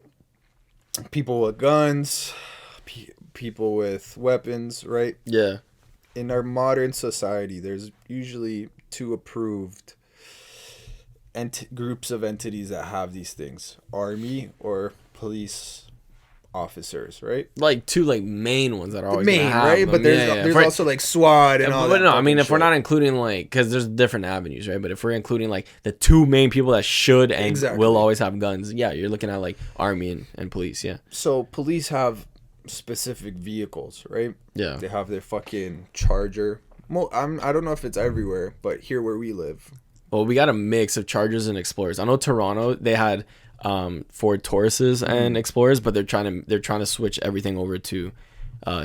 Speaker 1: people with guns, people with weapons, right?
Speaker 2: Yeah.
Speaker 1: In our modern society, there's usually two approved groups of entities that have these things: army or police officers, right?
Speaker 2: Like two like main ones that are always
Speaker 1: Main,
Speaker 2: gonna have
Speaker 1: right?
Speaker 2: them.
Speaker 1: But there's also like SWAT and all
Speaker 2: but
Speaker 1: that.
Speaker 2: no, I mean, if
Speaker 1: shit.
Speaker 2: we're not including like, because there's different avenues, right? But if we're including like the two main people that should and
Speaker 1: Exactly.
Speaker 2: will always have guns, yeah, you're looking at like army and police, yeah.
Speaker 1: So police have specific vehicles, right?
Speaker 2: Yeah.
Speaker 1: They have their fucking Charger. I don't know if it's everywhere, but here where we live,
Speaker 2: Well, we got a mix of Chargers and Explorers. I know Toronto, they had Ford Tauruses and Explorers, but they're trying to switch everything over to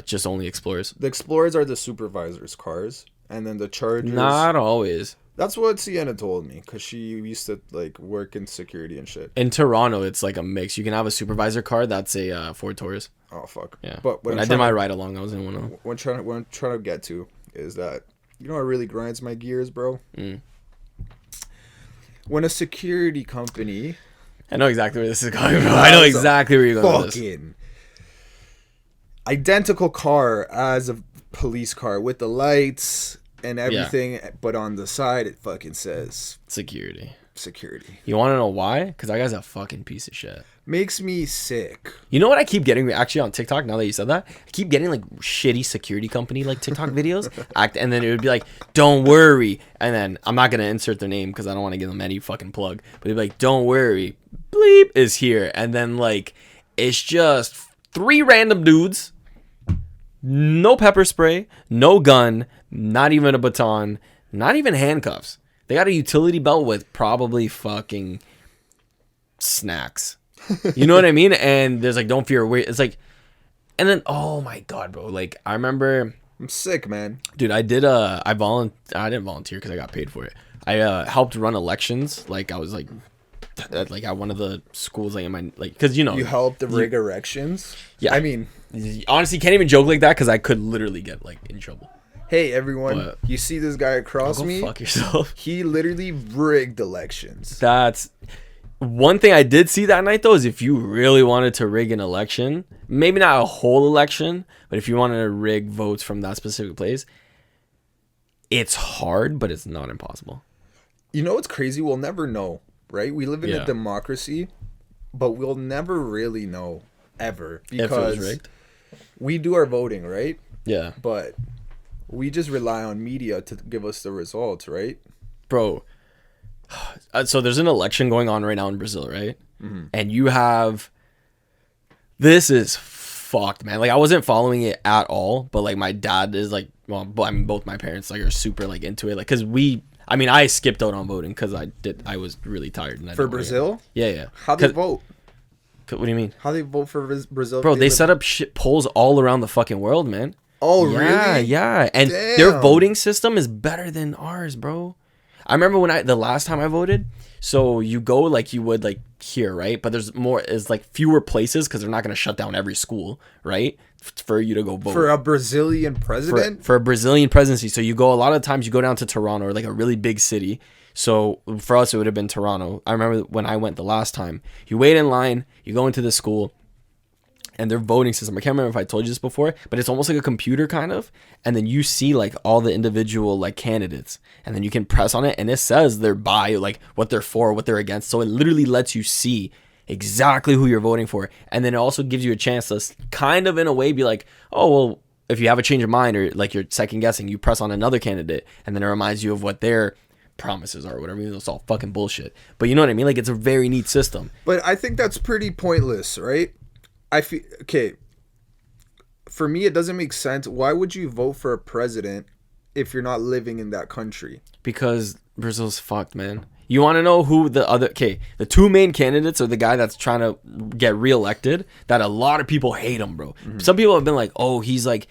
Speaker 2: just only Explorers.
Speaker 1: the Explorers are the supervisor's cars, and then the Chargers.
Speaker 2: Not always.
Speaker 1: That's what Sienna told me, because she used to like work in security and shit.
Speaker 2: In Toronto, it's like a mix. You can have a supervisor car that's a Ford Taurus.
Speaker 1: Oh fuck.
Speaker 2: Yeah.
Speaker 1: But
Speaker 2: when I did my ride along, I was in one of them.
Speaker 1: what I'm trying to get to is that, you know what really grinds my gears, bro? When a security company
Speaker 2: I know exactly where this is going, bro. I know exactly where you're going with this.
Speaker 1: fucking identical car as a police car with the lights and everything, but on the side it fucking says
Speaker 2: Security.
Speaker 1: You
Speaker 2: want to know why? Because that guy's a fucking piece of shit.
Speaker 1: makes me sick.
Speaker 2: You know what I keep getting actually on TikTok now that you said that? I keep getting like shitty security company like TikTok videos. And then it would be like, don't worry. And then I'm not going to insert their name because I don't want to give them any fucking plug. But it'd be like, don't worry. Bleep is here. And then like, it's just 3 random dudes. No pepper spray. No gun. Not even a baton. Not even handcuffs. They got a utility belt with probably fucking snacks. You know what I mean? And there's like, don't fear, wait. It's like, and then, oh my God, bro. Like, I remember,
Speaker 1: I'm sick, man.
Speaker 2: dude, I didn't volunteer because I got paid for it. I helped run elections. Like, I was like at one of the schools, like in my, like, cause you know.
Speaker 1: You helped the rig erections?
Speaker 2: Yeah.
Speaker 1: I mean,
Speaker 2: honestly, can't even joke like that because I could literally get like in trouble.
Speaker 1: hey everyone,
Speaker 2: What?
Speaker 1: you see this guy across
Speaker 2: Go
Speaker 1: me?
Speaker 2: fuck yourself.
Speaker 1: He literally rigged elections.
Speaker 2: That's one thing I did see that night though, is if you really wanted to rig an election, maybe not a whole election, but if you wanted to rig votes from that specific place, it's hard, but it's not impossible.
Speaker 1: You know what's crazy? We'll never know, right? We live in
Speaker 2: Yeah.
Speaker 1: a democracy, but we'll never really know ever
Speaker 2: If it was
Speaker 1: because
Speaker 2: rigged.
Speaker 1: we do our voting, right?
Speaker 2: Yeah.
Speaker 1: But we just rely on media to give us the results, right?
Speaker 2: Bro, so there's an election going on right now in Brazil, right? And you have, this is fucked, man. Like, I wasn't following it at all, but like my dad is like, well, I mean, both my parents like are super like into it, like, because I mean, I skipped out on voting because I was really tired. And I
Speaker 1: For
Speaker 2: didn't wanna hear it.
Speaker 1: Brazil?
Speaker 2: Yeah.
Speaker 1: How they vote?
Speaker 2: What do you mean?
Speaker 1: How they vote for Brazil?
Speaker 2: Bro, they set up shit polls all around the fucking world, man.
Speaker 1: Oh,
Speaker 2: yeah,
Speaker 1: really?
Speaker 2: Yeah. And
Speaker 1: Damn.
Speaker 2: their voting system is better than ours, bro. I remember the last time I voted, so you go like you would like here, right? But there's like fewer places because they're not going to shut down every school, right? For you to go vote.
Speaker 1: For a Brazilian president?
Speaker 2: For a Brazilian presidency. So you go, a lot of times you go down to Toronto or like a really big city. So for us, it would have been Toronto. I remember when I went the last time, you wait in line, you go into the school, and their voting system, I can't remember if I told you this before, but it's almost like a computer kind of, and then you see like all the individual like candidates, and then you can press on it, and it says their bio, like what they're for, what they're against. So it literally lets you see exactly who you're voting for, and then it also gives you a chance to kind of in a way be like, oh well, if you have a change of mind or like you're second guessing, you press on another candidate, and then it reminds you of what their promises are or whatever. It's all fucking bullshit, but you know what I mean? Like, it's a very neat system.
Speaker 1: But I think that's pretty pointless, right? I feel okay. For me, it doesn't make sense. Why would you vote for a president if you're not living in that country?
Speaker 2: Because Brazil's fucked, man. You want to know who the two main candidates are? The guy that's trying to get reelected, that a lot of people hate him, bro. Mm-hmm. Some people have been like, oh, he's like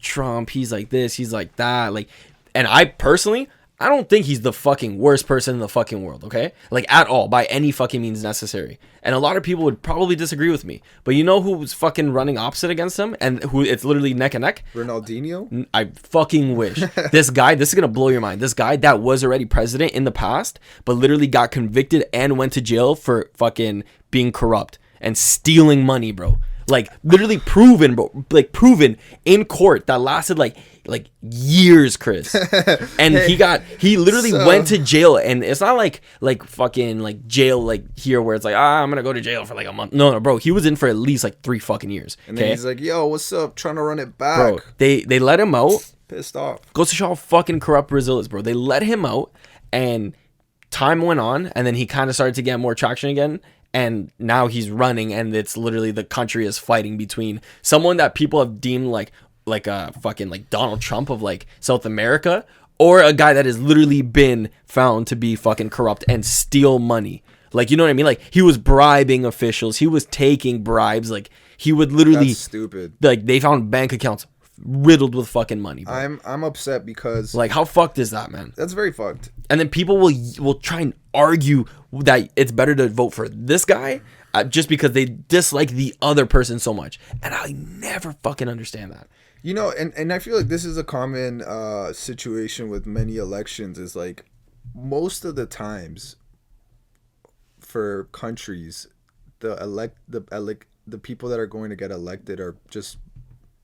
Speaker 2: Trump, he's like this, he's like that, like. And I personally, I don't think he's the fucking worst person in the fucking world, okay? Like, at all, by any fucking means necessary. And a lot of people would probably disagree with me. But you know who's fucking running opposite against him? And who it's literally neck and neck?
Speaker 1: Ronaldinho?
Speaker 2: I fucking wish. This guy, this is going to blow your mind. This guy that was already president in the past, but literally got convicted and went to jail for fucking being corrupt and stealing money, bro. Like, literally proven, bro. Like, proven in court that lasted like years, Chris. And he literally went to jail, and it's not like fucking like jail like here where it's like, I'm gonna go to jail for like a month. No, bro, he was in for at least like 3 fucking years.
Speaker 1: And then he's like, yo, what's up? Trying to run it back.
Speaker 2: Bro, they let him out.
Speaker 1: Pissed off.
Speaker 2: Goes to show how fucking corrupt Brazil is, bro. They let him out, and time went on, and then he kind of started to get more traction again. And now he's running, and it's literally the country is fighting between someone that people have deemed like a fucking like Donald Trump of like South America, or a guy that has literally been found to be fucking corrupt and steal money. Like, you know what I mean? Like, he was bribing officials, he was taking bribes, like he would literally.
Speaker 1: That's stupid.
Speaker 2: Like, they found bank accounts riddled with fucking money, bro.
Speaker 1: I'm upset because,
Speaker 2: like, how fucked is that, man?
Speaker 1: That's very fucked.
Speaker 2: And then people will try and argue that it's better to vote for this guy just because they dislike the other person so much. And I never fucking understand that.
Speaker 1: You know, and I feel like this is a common situation with many elections, is like most of the times for countries, the people that are going to get elected are just,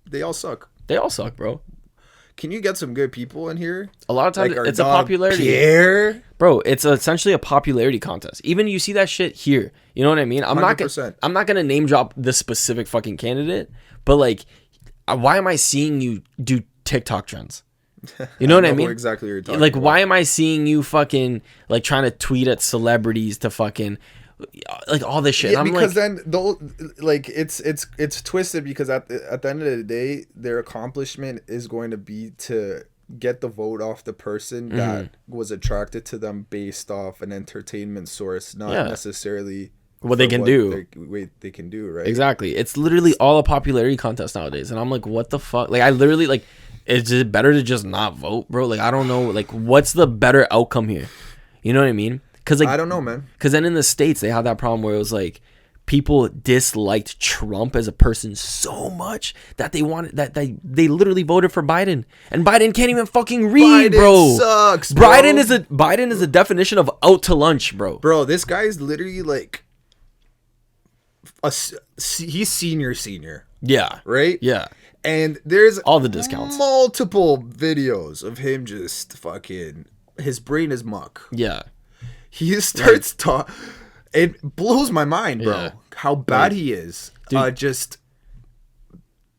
Speaker 1: they all suck.
Speaker 2: They all suck, bro.
Speaker 1: Can you get some good people in here?
Speaker 2: A lot of times
Speaker 1: like
Speaker 2: it's a popularity.
Speaker 1: Pierre?
Speaker 2: Bro, it's essentially a popularity contest. Even you see that shit here. You know what I mean? I'm
Speaker 1: 100%.
Speaker 2: not gonna name drop this specific fucking candidate, but like, why am I seeing you do TikTok trends? You know what I mean?
Speaker 1: Exactly what you're talking
Speaker 2: like,
Speaker 1: about.
Speaker 2: why am I seeing you fucking like trying to tweet at celebrities to fucking like all this shit?
Speaker 1: Yeah,
Speaker 2: I'm
Speaker 1: because
Speaker 2: like,
Speaker 1: then like it's twisted, because at the end of the day, their accomplishment is going to be to get the vote off the person that was attracted to them based off an entertainment source, not necessarily
Speaker 2: what they can do.
Speaker 1: They can do, right?
Speaker 2: Exactly. It's literally all a popularity contest nowadays, and I'm like, what the fuck? Like, I literally like, is it better to just not vote, bro? Like, I don't know. Like, what's the better outcome here? You know what I mean? Because like,
Speaker 1: I don't know, man.
Speaker 2: Because then in the States they had that problem where it was like people disliked Trump as a person so much that they wanted they literally voted for Biden, and Biden can't even fucking read,
Speaker 1: Biden
Speaker 2: bro.
Speaker 1: Sucks, bro.
Speaker 2: Biden is a definition of out to lunch, bro.
Speaker 1: Bro, this guy is literally like he's senior.
Speaker 2: Yeah.
Speaker 1: Right?
Speaker 2: Yeah.
Speaker 1: And there's
Speaker 2: all the discounts.
Speaker 1: Multiple videos of him just fucking, his brain is muck.
Speaker 2: Yeah.
Speaker 1: He starts talking. It blows my mind, bro.
Speaker 2: Yeah.
Speaker 1: How bad he is. Just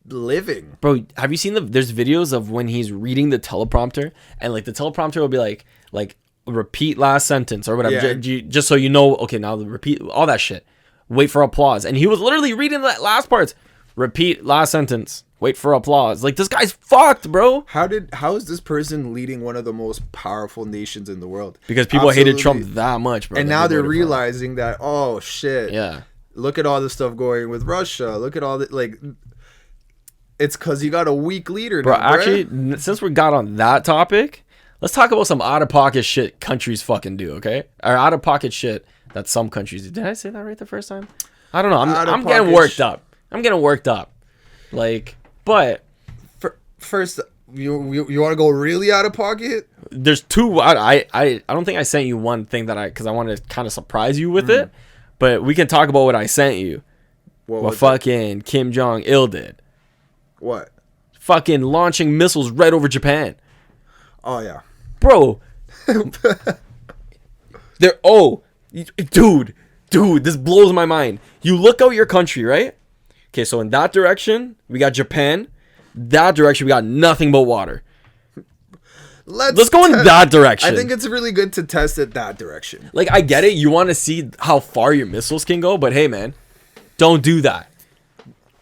Speaker 1: living.
Speaker 2: Bro, have you seen there's videos of when he's reading the teleprompter, and like the teleprompter will be like repeat last sentence or whatever, just so you know, okay, now repeat all that shit. Wait for applause. And he was literally reading that last part. Repeat last sentence. Wait for applause. Like, this guy's fucked, bro.
Speaker 1: How is this person leading one of the most powerful nations in the world?
Speaker 2: Because people hated Trump that much, bro.
Speaker 1: And now they're realizing that, oh shit.
Speaker 2: Yeah.
Speaker 1: Look at all the stuff going with Russia. Look at all the like. It's because you got a weak leader,
Speaker 2: bro.
Speaker 1: Now,
Speaker 2: actually, since we got on that topic, let's talk about some out of pocket shit countries fucking do. Okay, or out of pocket shit that some countries do. Did I say that right the first time? I don't know. I'm getting worked up. I'm getting worked up. Like, but
Speaker 1: first, you want to go really out of pocket?
Speaker 2: There's two. I don't think I sent you one thing because I wanted to kind of surprise you with it. But we can talk about what I sent you. What fucking Kim Jong-il did.
Speaker 1: What?
Speaker 2: Fucking launching missiles right over Japan.
Speaker 1: Oh, yeah.
Speaker 2: Bro. Dude, this blows my mind. You look out your country, right? Okay, so in that direction, we got Japan. That direction, we got nothing but water. Let's go in that direction.
Speaker 1: I think it's really good to test it that direction.
Speaker 2: Like, I get it. You want to see how far your missiles can go, but hey, man, don't do that.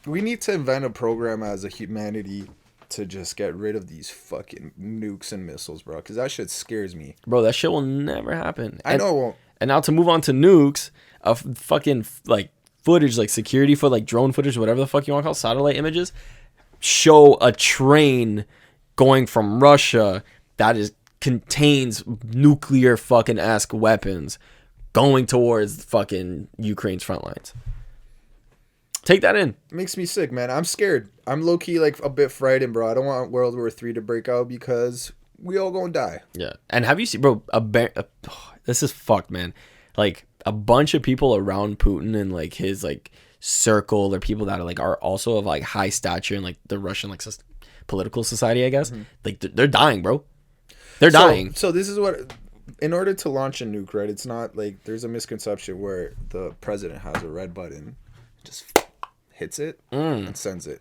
Speaker 1: We need to invent a program as a humanity to just get rid of these fucking nukes and missiles, bro. Because that shit scares me.
Speaker 2: Bro, that shit will never happen.
Speaker 1: I know it won't.
Speaker 2: And now to move on to nukes, of fucking, like, footage, like, security footage, like, drone footage, whatever the fuck you want to call satellite images, show a train going from Russia that contains nuclear fucking-esque weapons going towards fucking Ukraine's front lines. Take that in.
Speaker 1: It makes me sick, man. I'm scared. I'm low-key, like, a bit frightened, bro. I don't want World War III to break out because we all gonna die.
Speaker 2: Yeah. And have you seen, bro, this is fucked, man. Like, a bunch of people around Putin and, like, his, like, circle or people that are, like, are also of, like, high stature in, like, the Russian, like, political society, I guess. Mm-hmm. Like, they're dying, bro. They're dying.
Speaker 1: So this is what... In order to launch a nuke, right, it's not, like, there's a misconception where the president has a red button, just hits it and sends it.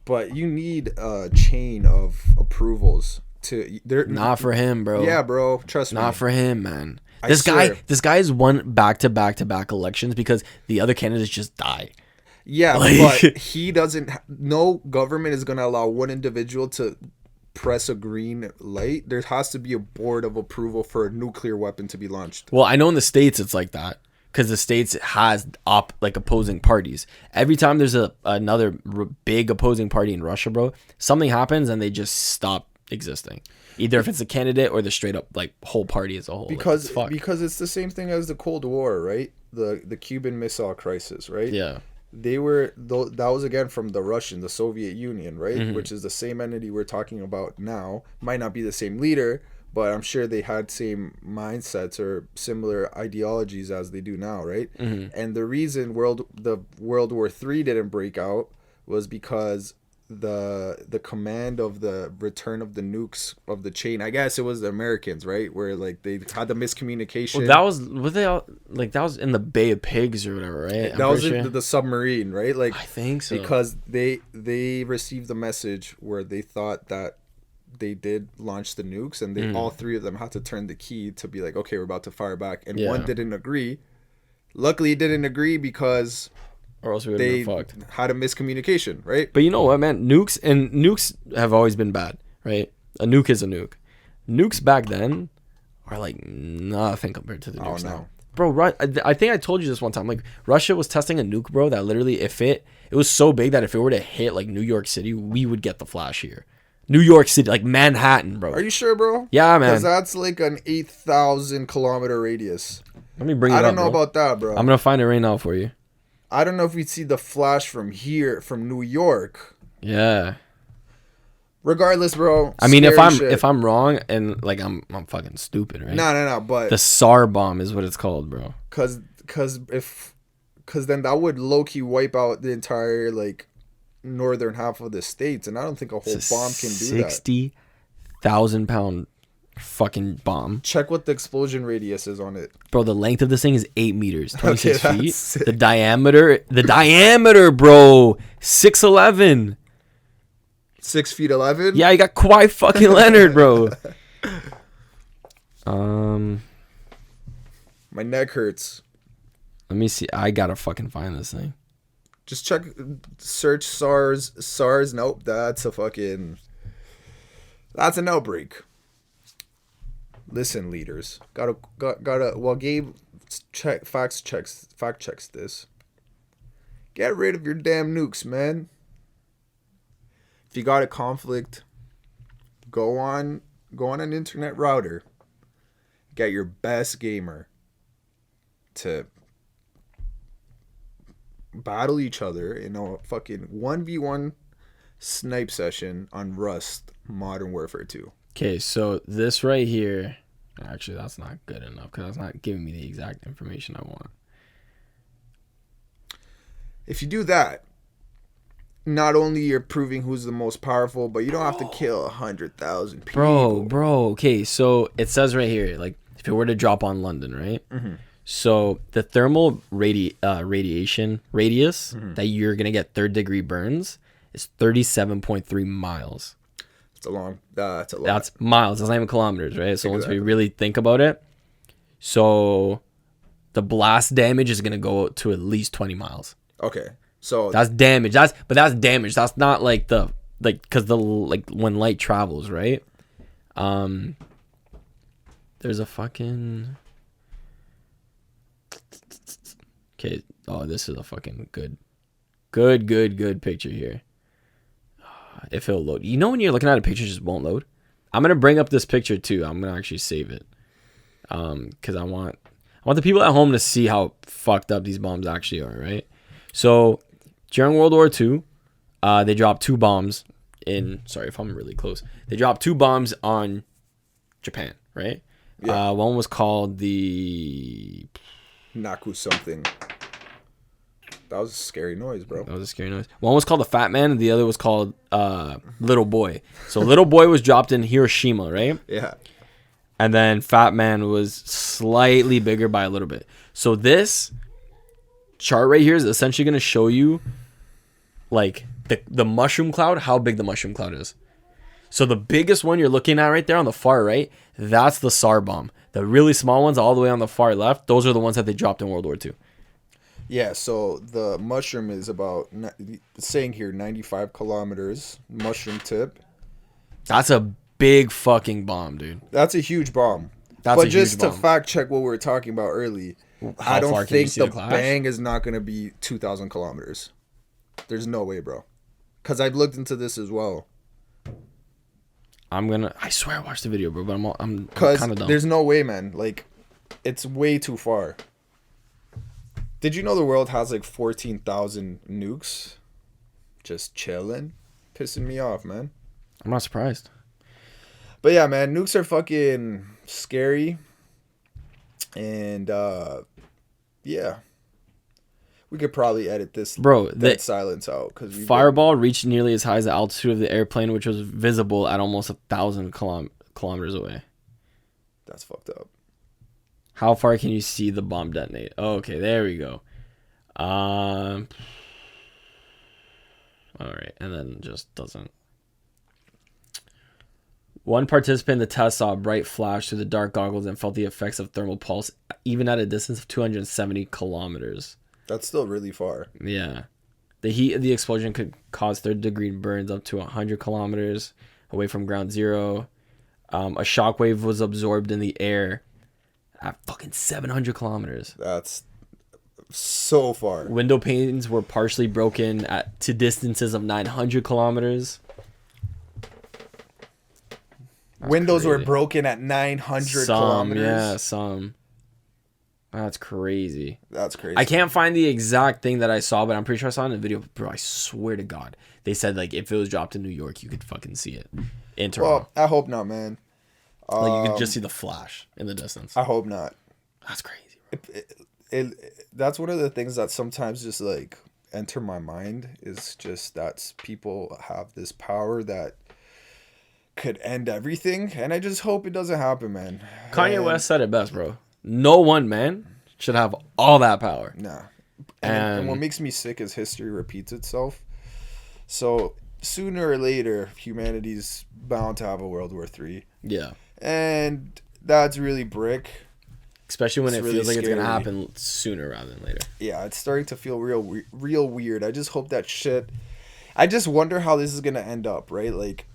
Speaker 1: But you need a chain of approvals to...
Speaker 2: Not for him, bro.
Speaker 1: Yeah, bro. Trust me.
Speaker 2: Not for him, man. This guy has won back-to-back elections because the other candidates just die.
Speaker 1: Yeah, like, but he doesn't... No government is going to allow one individual to press a green light. There has to be a board of approval for a nuclear weapon to be launched.
Speaker 2: Well, I know in the States it's like that because the States has opposing parties. Every time there's another big opposing party in Russia, bro, something happens and they just stop existing. Either if it's a candidate or the straight up like whole party as a whole.
Speaker 1: Because it's the same thing as the Cold War, right? The Cuban Missile Crisis, right?
Speaker 2: Yeah.
Speaker 1: That was again from the Soviet Union, right? Mm-hmm. Which is the same entity we're talking about now. Might not be the same leader, but I'm sure they had same mindsets or similar ideologies as they do now, right? Mm-hmm. And the reason the World War III didn't break out was because the command of the return of the nukes of the chain, I guess it was the Americans, right, where like they had the miscommunication.
Speaker 2: Well, that was in the Bay of Pigs or whatever, right?
Speaker 1: That was in the submarine, right? Like,
Speaker 2: I think so,
Speaker 1: because they received the message where they thought that they did launch the nukes, and they all three of them had to turn the key to be like, okay, we're about to fire back, and one didn't agree. Luckily, he didn't agree because...
Speaker 2: Or else we would have been fucked.
Speaker 1: Had a miscommunication, right?
Speaker 2: But you know what, man? Nukes have always been bad, right? A nuke is a nuke. Nukes back then are like nothing compared to the nukes now. Bro, I think I told you this one time. Like, Russia was testing a nuke, bro, that literally, it was so big that if it were to hit like New York City, we would get the flash here. New York City, like Manhattan, bro.
Speaker 1: Are you sure, bro?
Speaker 2: Yeah, man.
Speaker 1: Because that's like an 8,000 kilometer radius.
Speaker 2: Let me bring it up,
Speaker 1: I don't know about that, bro.
Speaker 2: I'm gonna find it right now for you.
Speaker 1: I don't know if we'd see the flash from here, from New York.
Speaker 2: Yeah.
Speaker 1: Regardless, bro.
Speaker 2: I mean, if I'm wrong and like I'm fucking stupid, right?
Speaker 1: No. But
Speaker 2: the SAR bomb is what it's called, bro.
Speaker 1: Cause then that would low key wipe out the entire like northern half of the states, and I don't think a whole bomb can do that.
Speaker 2: 60,000-pound fucking bomb.
Speaker 1: Check what the explosion radius is on it,
Speaker 2: bro. The length of this thing is 8 meters, 26 feet.
Speaker 1: Sick.
Speaker 2: The diameter, bro, 6'11".
Speaker 1: 6 feet 11.
Speaker 2: Yeah, you got Kawhi fucking Leonard, bro.
Speaker 1: My neck hurts.
Speaker 2: Let me see. I gotta fucking find this thing.
Speaker 1: Just check, search SARS. Nope, that's a outbreak. Listen, leaders, gotta. Well, Gabe fact checks this. Get rid of your damn nukes, man. If you got a conflict, go on an internet router. Get your best gamer to battle each other in a fucking 1v1 snipe session on Rust Modern Warfare 2.
Speaker 2: Okay, so this right here, actually that's not good enough because that's not giving me the exact information I want.
Speaker 1: If you do that, not only you're proving who's the most powerful, but you don't have to kill 100,000 people.
Speaker 2: Bro. Okay, so it says right here, like if it were to drop on London, right?
Speaker 1: Mm-hmm.
Speaker 2: So the thermal radiation radius that you're gonna get third-degree burns is 37.3 miles.
Speaker 1: That's a lot.
Speaker 2: That's miles. That's not even kilometers, right? So once we
Speaker 1: Exactly.
Speaker 2: really think about it, so the blast damage is gonna go to at least 20 miles.
Speaker 1: Okay, so
Speaker 2: That's damage. That's damage. That's not like because when light travels, right? There's a fucking. Okay. Oh, this is a fucking good picture here. If it'll load. You know when you're looking at a picture, it just won't load. I'm gonna bring up this picture too. I'm gonna actually save it. Because I want the people at home to see how fucked up these bombs actually are, right? So during World War II, they dropped 2 bombs in. Sorry if I'm really close. They dropped 2 bombs on Japan, right?
Speaker 1: Yeah.
Speaker 2: One was called the.
Speaker 1: Naku something. That was a scary noise, bro.
Speaker 2: That was a scary noise. One was called the Fat Man, and the other was called Little Boy. So Little Boy was dropped in Hiroshima, right?
Speaker 1: Yeah.
Speaker 2: And then Fat Man was slightly bigger by a little bit. So this chart right here is essentially going to show you like the mushroom cloud, how big the mushroom cloud is. So the biggest one you're looking at right there on the far right, that's the SAR bomb. The really small ones all the way on the far left, those are the ones that they dropped in World War II.
Speaker 1: Yeah, so the mushroom is about, saying here, 95 kilometers, mushroom tip.
Speaker 2: That's a big fucking bomb, dude.
Speaker 1: That's a huge bomb.
Speaker 2: That's a
Speaker 1: but just
Speaker 2: huge
Speaker 1: to
Speaker 2: bomb.
Speaker 1: fact check what we were talking about early,
Speaker 2: How
Speaker 1: I don't
Speaker 2: far can you
Speaker 1: think
Speaker 2: see
Speaker 1: the
Speaker 2: the clash?
Speaker 1: bang is not going to be 2,000 kilometers. There's no way, bro. Because I've looked into this as well.
Speaker 2: I swear I watched the video, bro, but I'm
Speaker 1: Because
Speaker 2: kind of dumb.
Speaker 1: there's no way, man. Like, it's way too far. Did you know the world has like 14,000 nukes? Just chilling? Pissing me off, man.
Speaker 2: I'm not surprised.
Speaker 1: But yeah, man, nukes are fucking scary. And, yeah. We could probably edit this
Speaker 2: Bro,
Speaker 1: dead silence out. Cause
Speaker 2: Fireball reached nearly as high as the altitude of the airplane, which was visible at almost 1,000 kilometers away.
Speaker 1: That's fucked up.
Speaker 2: How far can you see the bomb detonate? Oh, okay, there we go. All right, and then it just doesn't. One participant in the test saw a bright flash through the dark goggles and felt the effects of thermal pulse even at a distance of 270 kilometers.
Speaker 1: That's still really far.
Speaker 2: Yeah. The heat of the explosion could cause third-degree burns up to 100 kilometers away from ground zero. A shockwave was absorbed in the air at fucking 700 kilometers.
Speaker 1: That's so far.
Speaker 2: Window panes were partially broken to distances of 900 kilometers.
Speaker 1: Windows were
Speaker 2: crazy.
Speaker 1: broken at 900
Speaker 2: Some,
Speaker 1: kilometers.
Speaker 2: yeah, some. That's crazy.
Speaker 1: That's crazy.
Speaker 2: I can't find the exact thing that I saw, but I'm pretty sure I saw it in a video. Bro, I swear to God. They said, like, if it was dropped in New York, you could fucking see it. In Toronto.
Speaker 1: Well, I hope not, man.
Speaker 2: Like, you could just see the flash in the distance.
Speaker 1: I hope not.
Speaker 2: That's crazy, bro.
Speaker 1: That's one of the things that sometimes just like enter my mind is just that people have this power that could end everything, and I just hope it doesn't happen, man.
Speaker 2: Kanye West said it best, bro. No one man should have all that power.
Speaker 1: Nah. And what makes me sick is history repeats itself. So sooner or later, humanity's bound to have a World War III.
Speaker 2: Yeah.
Speaker 1: And that's really brick.
Speaker 2: especially when
Speaker 1: It's
Speaker 2: it
Speaker 1: really
Speaker 2: feels like it's gonna
Speaker 1: scary.
Speaker 2: happen sooner rather than later.
Speaker 1: Yeah, it's starting to feel real weird. I just hope that shit. I just wonder how this is gonna end up, right? Like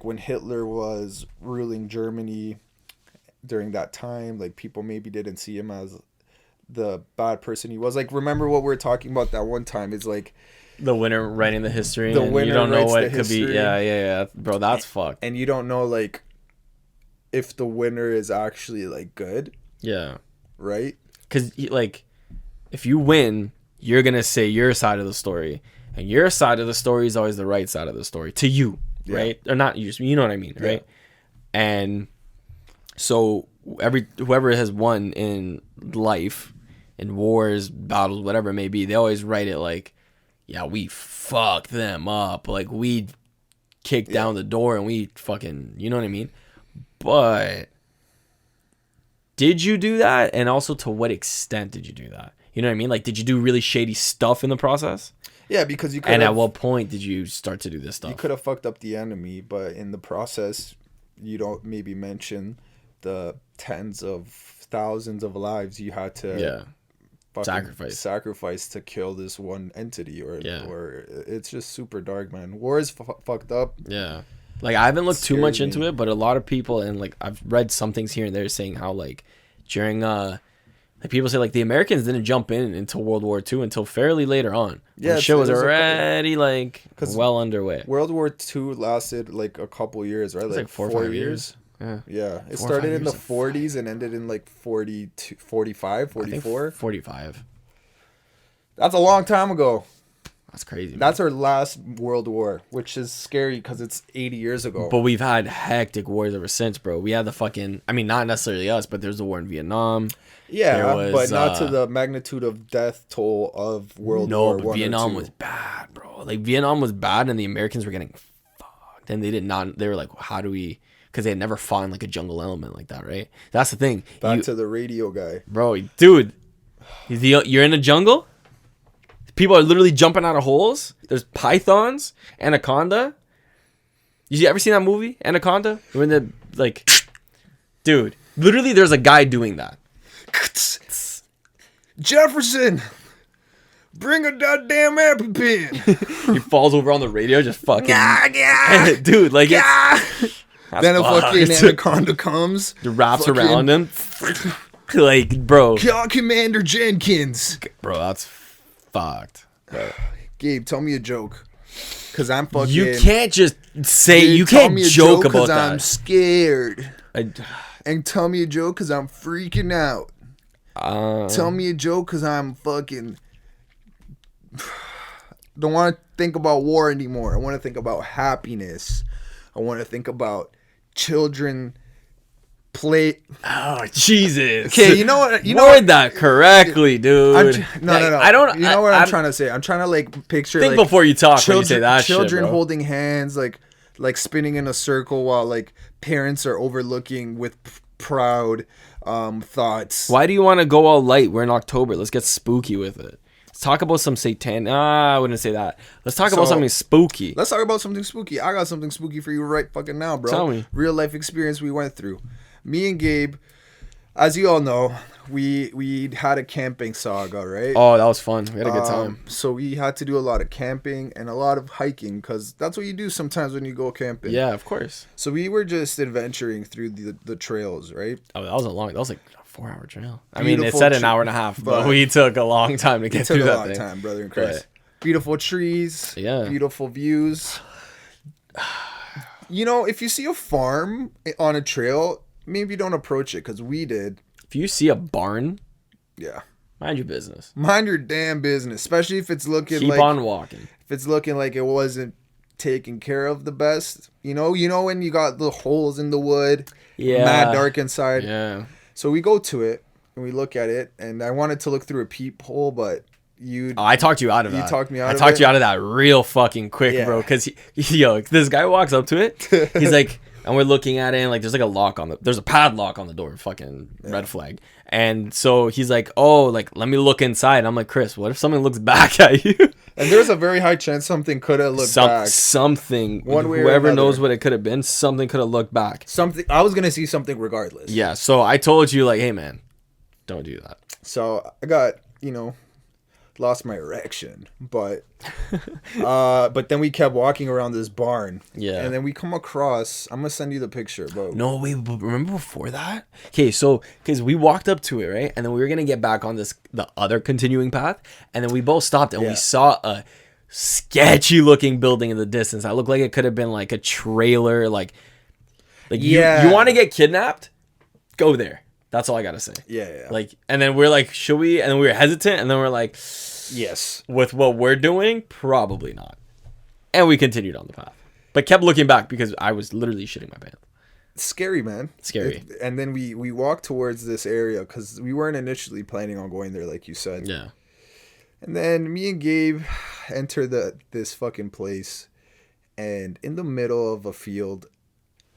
Speaker 1: when Hitler was ruling Germany during that time, like people maybe didn't see him as the bad person he was. Like, remember what we were talking about that one time? It's like
Speaker 2: The winner writing the history,
Speaker 1: The
Speaker 2: and
Speaker 1: winner
Speaker 2: you don't know
Speaker 1: writes
Speaker 2: what
Speaker 1: the
Speaker 2: it could be.
Speaker 1: history.
Speaker 2: Yeah, bro, that's fucked.
Speaker 1: and you don't know like if the winner is actually like good,
Speaker 2: Yeah,
Speaker 1: right?
Speaker 2: because like if you win, you're gonna say your side of the story, and your side of the story is always the right side of the story to you,
Speaker 1: Yeah.
Speaker 2: right? Or not you know what I mean, right? And so whoever has won in life, in wars, battles, whatever it may be, they always write it like, yeah, we fucked them up, like we kicked down the door and we fucking, you know what I mean? But did you do that? And also, to what extent did you do that? You know what I mean? Like, did you do really shady stuff in the process?
Speaker 1: Yeah, because you could
Speaker 2: And at what point did you start to do this
Speaker 1: you
Speaker 2: stuff?
Speaker 1: could have fucked up the enemy, but in the process, you don't maybe mention the tens of thousands of lives you had to
Speaker 2: Yeah.
Speaker 1: fucking sacrifice to kill this one entity, or
Speaker 2: Yeah.
Speaker 1: or it's just super dark, man. War is fucked up.
Speaker 2: Yeah. Like, I haven't looked too much
Speaker 1: Scares
Speaker 2: into
Speaker 1: me.
Speaker 2: it, but a lot of people, and like I've read some things here and there saying how like during like people say like the Americans didn't jump in until World War II until fairly later on.
Speaker 1: Yeah,
Speaker 2: The shit was
Speaker 1: it was a couple-
Speaker 2: already like
Speaker 1: 'Cause
Speaker 2: well underway.
Speaker 1: World War II lasted like a couple years, right?
Speaker 2: It's like 4 or 5 years. Yeah.
Speaker 1: Yeah, it
Speaker 2: 4 or 5
Speaker 1: started in the
Speaker 2: years.
Speaker 1: 40s and ended in like 42, 45,
Speaker 2: I think
Speaker 1: 44.
Speaker 2: 45.
Speaker 1: That's a long time ago.
Speaker 2: That's crazy. Man.
Speaker 1: That's our last World War, which is scary because it's 80 years ago.
Speaker 2: But we've had hectic wars ever since, bro. We had the fucking, I mean, not necessarily us, but there's the war in Vietnam.
Speaker 1: Yeah,
Speaker 2: There was,
Speaker 1: but not to the magnitude of death toll of World
Speaker 2: No,
Speaker 1: War
Speaker 2: but
Speaker 1: One.
Speaker 2: Vietnam was bad, bro. Like, Vietnam was bad, and the Americans were getting fucked. And they did not, they were like, how do we, because they had never fought in like a jungle element like that, right? That's the thing.
Speaker 1: Back to the radio guy.
Speaker 2: Bro, dude, you're in a jungle? People are literally jumping out of holes. There's pythons, anaconda. You ever seen that movie, Anaconda? When the like, dude, literally, there's a guy doing that.
Speaker 1: Jefferson, bring a goddamn apple pin.
Speaker 2: He falls over on the radio, just fucking.
Speaker 1: yeah.
Speaker 2: Dude, like it's.
Speaker 1: Then a fucking
Speaker 2: fucked.
Speaker 1: anaconda comes.
Speaker 2: It wraps
Speaker 1: fucking-
Speaker 2: around him. Like, bro,
Speaker 1: Call Commander Jenkins.
Speaker 2: bro, that's fucked. But
Speaker 1: Gabe, tell me a joke. Cause I'm fucking.
Speaker 2: you can't just say
Speaker 1: Dude,
Speaker 2: you
Speaker 1: tell
Speaker 2: can't
Speaker 1: me a
Speaker 2: joke about
Speaker 1: 'cause I'm
Speaker 2: that.
Speaker 1: scared.
Speaker 2: I-
Speaker 1: And tell me a joke cause I'm freaking out. Tell me a joke cause I'm fucking. Don't want to think about war anymore. I want to think about happiness. I want to think about children play.
Speaker 2: Oh, Jesus.
Speaker 1: Okay, you know what? You know
Speaker 2: Word
Speaker 1: what?
Speaker 2: that correctly, dude.
Speaker 1: No.
Speaker 2: I don't.
Speaker 1: You know what I'm
Speaker 2: I'm
Speaker 1: trying to say? I'm trying to like picture.
Speaker 2: Think
Speaker 1: like,
Speaker 2: before you talk when you
Speaker 1: children,
Speaker 2: say that shit,
Speaker 1: children
Speaker 2: bro.
Speaker 1: holding hands, like spinning in a circle while like parents are overlooking with proud thoughts.
Speaker 2: Why do you want to go all light? We're in October. Let's get spooky with it. Let's talk about some satan. I wouldn't say that. Let's talk about
Speaker 1: So,
Speaker 2: something spooky.
Speaker 1: Let's talk about something spooky. I got something spooky for you right fucking now, bro.
Speaker 2: Tell me.
Speaker 1: Real life experience we went through. Me and Gabe, as you all know, we had a camping saga, right?
Speaker 2: Oh, that was fun. We had a good time.
Speaker 1: So we had to do a lot of camping and a lot of hiking because that's what you do sometimes when you go camping.
Speaker 2: Yeah, of course.
Speaker 1: So we were just adventuring through the trails, right?
Speaker 2: Oh, that was like a 4-hour trail. I mean, it
Speaker 1: Beautiful
Speaker 2: said an hour and a half, but
Speaker 1: but
Speaker 2: we took a long time to get
Speaker 1: It took
Speaker 2: through
Speaker 1: a
Speaker 2: that
Speaker 1: long
Speaker 2: thing.
Speaker 1: time, brother in Christ. Beautiful trees.
Speaker 2: Yeah.
Speaker 1: Beautiful views. You know, if you see a farm on a trail, maybe don't approach it because we did.
Speaker 2: If you see a barn,
Speaker 1: Yeah.
Speaker 2: mind your business.
Speaker 1: Mind your damn business, especially if it's looking
Speaker 2: Keep
Speaker 1: like
Speaker 2: on walking.
Speaker 1: if it's looking like it wasn't taken care of the best. You know when you got the holes in the wood,
Speaker 2: Yeah.
Speaker 1: mad dark inside.
Speaker 2: Yeah.
Speaker 1: So we go to it and we look at it, and I wanted to look through a peephole, but you
Speaker 2: Oh, I talked you out of
Speaker 1: You
Speaker 2: that.
Speaker 1: talked me out
Speaker 2: I
Speaker 1: of
Speaker 2: talked
Speaker 1: it?
Speaker 2: you out of that real fucking quick,
Speaker 1: Yeah.
Speaker 2: bro. Because yo, this guy walks up to it. He's like, and we're looking at it, and like, there's like a lock on there's a padlock on the door. Fucking red flag. And so he's like, oh, like, let me look inside. I'm like, Chris, what if something looks back at you?
Speaker 1: And there's a very high chance something could have looked back.
Speaker 2: Something.
Speaker 1: One way or
Speaker 2: whoever
Speaker 1: another.
Speaker 2: knows what it could have been, something could have looked back.
Speaker 1: Something. I was going to see something regardless.
Speaker 2: Yeah, so I told you, like, hey, man, don't do that.
Speaker 1: So I got, lost my erection. But then we kept walking around this barn.
Speaker 2: Yeah.
Speaker 1: And then we come across, I'm going to send you the picture. But
Speaker 2: No, wait, but remember before that? Okay, so, because we walked up to it, right? And then we were going to get back on the other continuing path. And then we both stopped and we saw a sketchy looking building in the distance. That looked like it could have been like a trailer. Like you want to get kidnapped? Go there. That's all I got to say.
Speaker 1: Yeah.
Speaker 2: Like, and then we're like, should we? And then we were hesitant. And then we're like,
Speaker 1: yes.
Speaker 2: With what we're doing, probably not. And we continued on the path. But kept looking back because I was literally shitting my pants.
Speaker 1: Scary, man.
Speaker 2: Scary.
Speaker 1: And then we walked towards this area because we weren't initially planning on going there, like you said.
Speaker 2: Yeah.
Speaker 1: And then me and Gabe enter this fucking place, and in the middle of a field,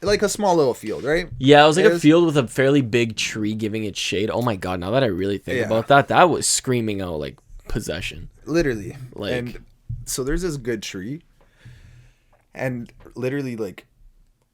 Speaker 1: like a small little field, right?
Speaker 2: Yeah, it was like a field with a fairly big tree giving it shade. Oh my god! Now that I really think about that, that was screaming out like possession.
Speaker 1: Literally.
Speaker 2: Like,
Speaker 1: and so there's this good tree, and literally like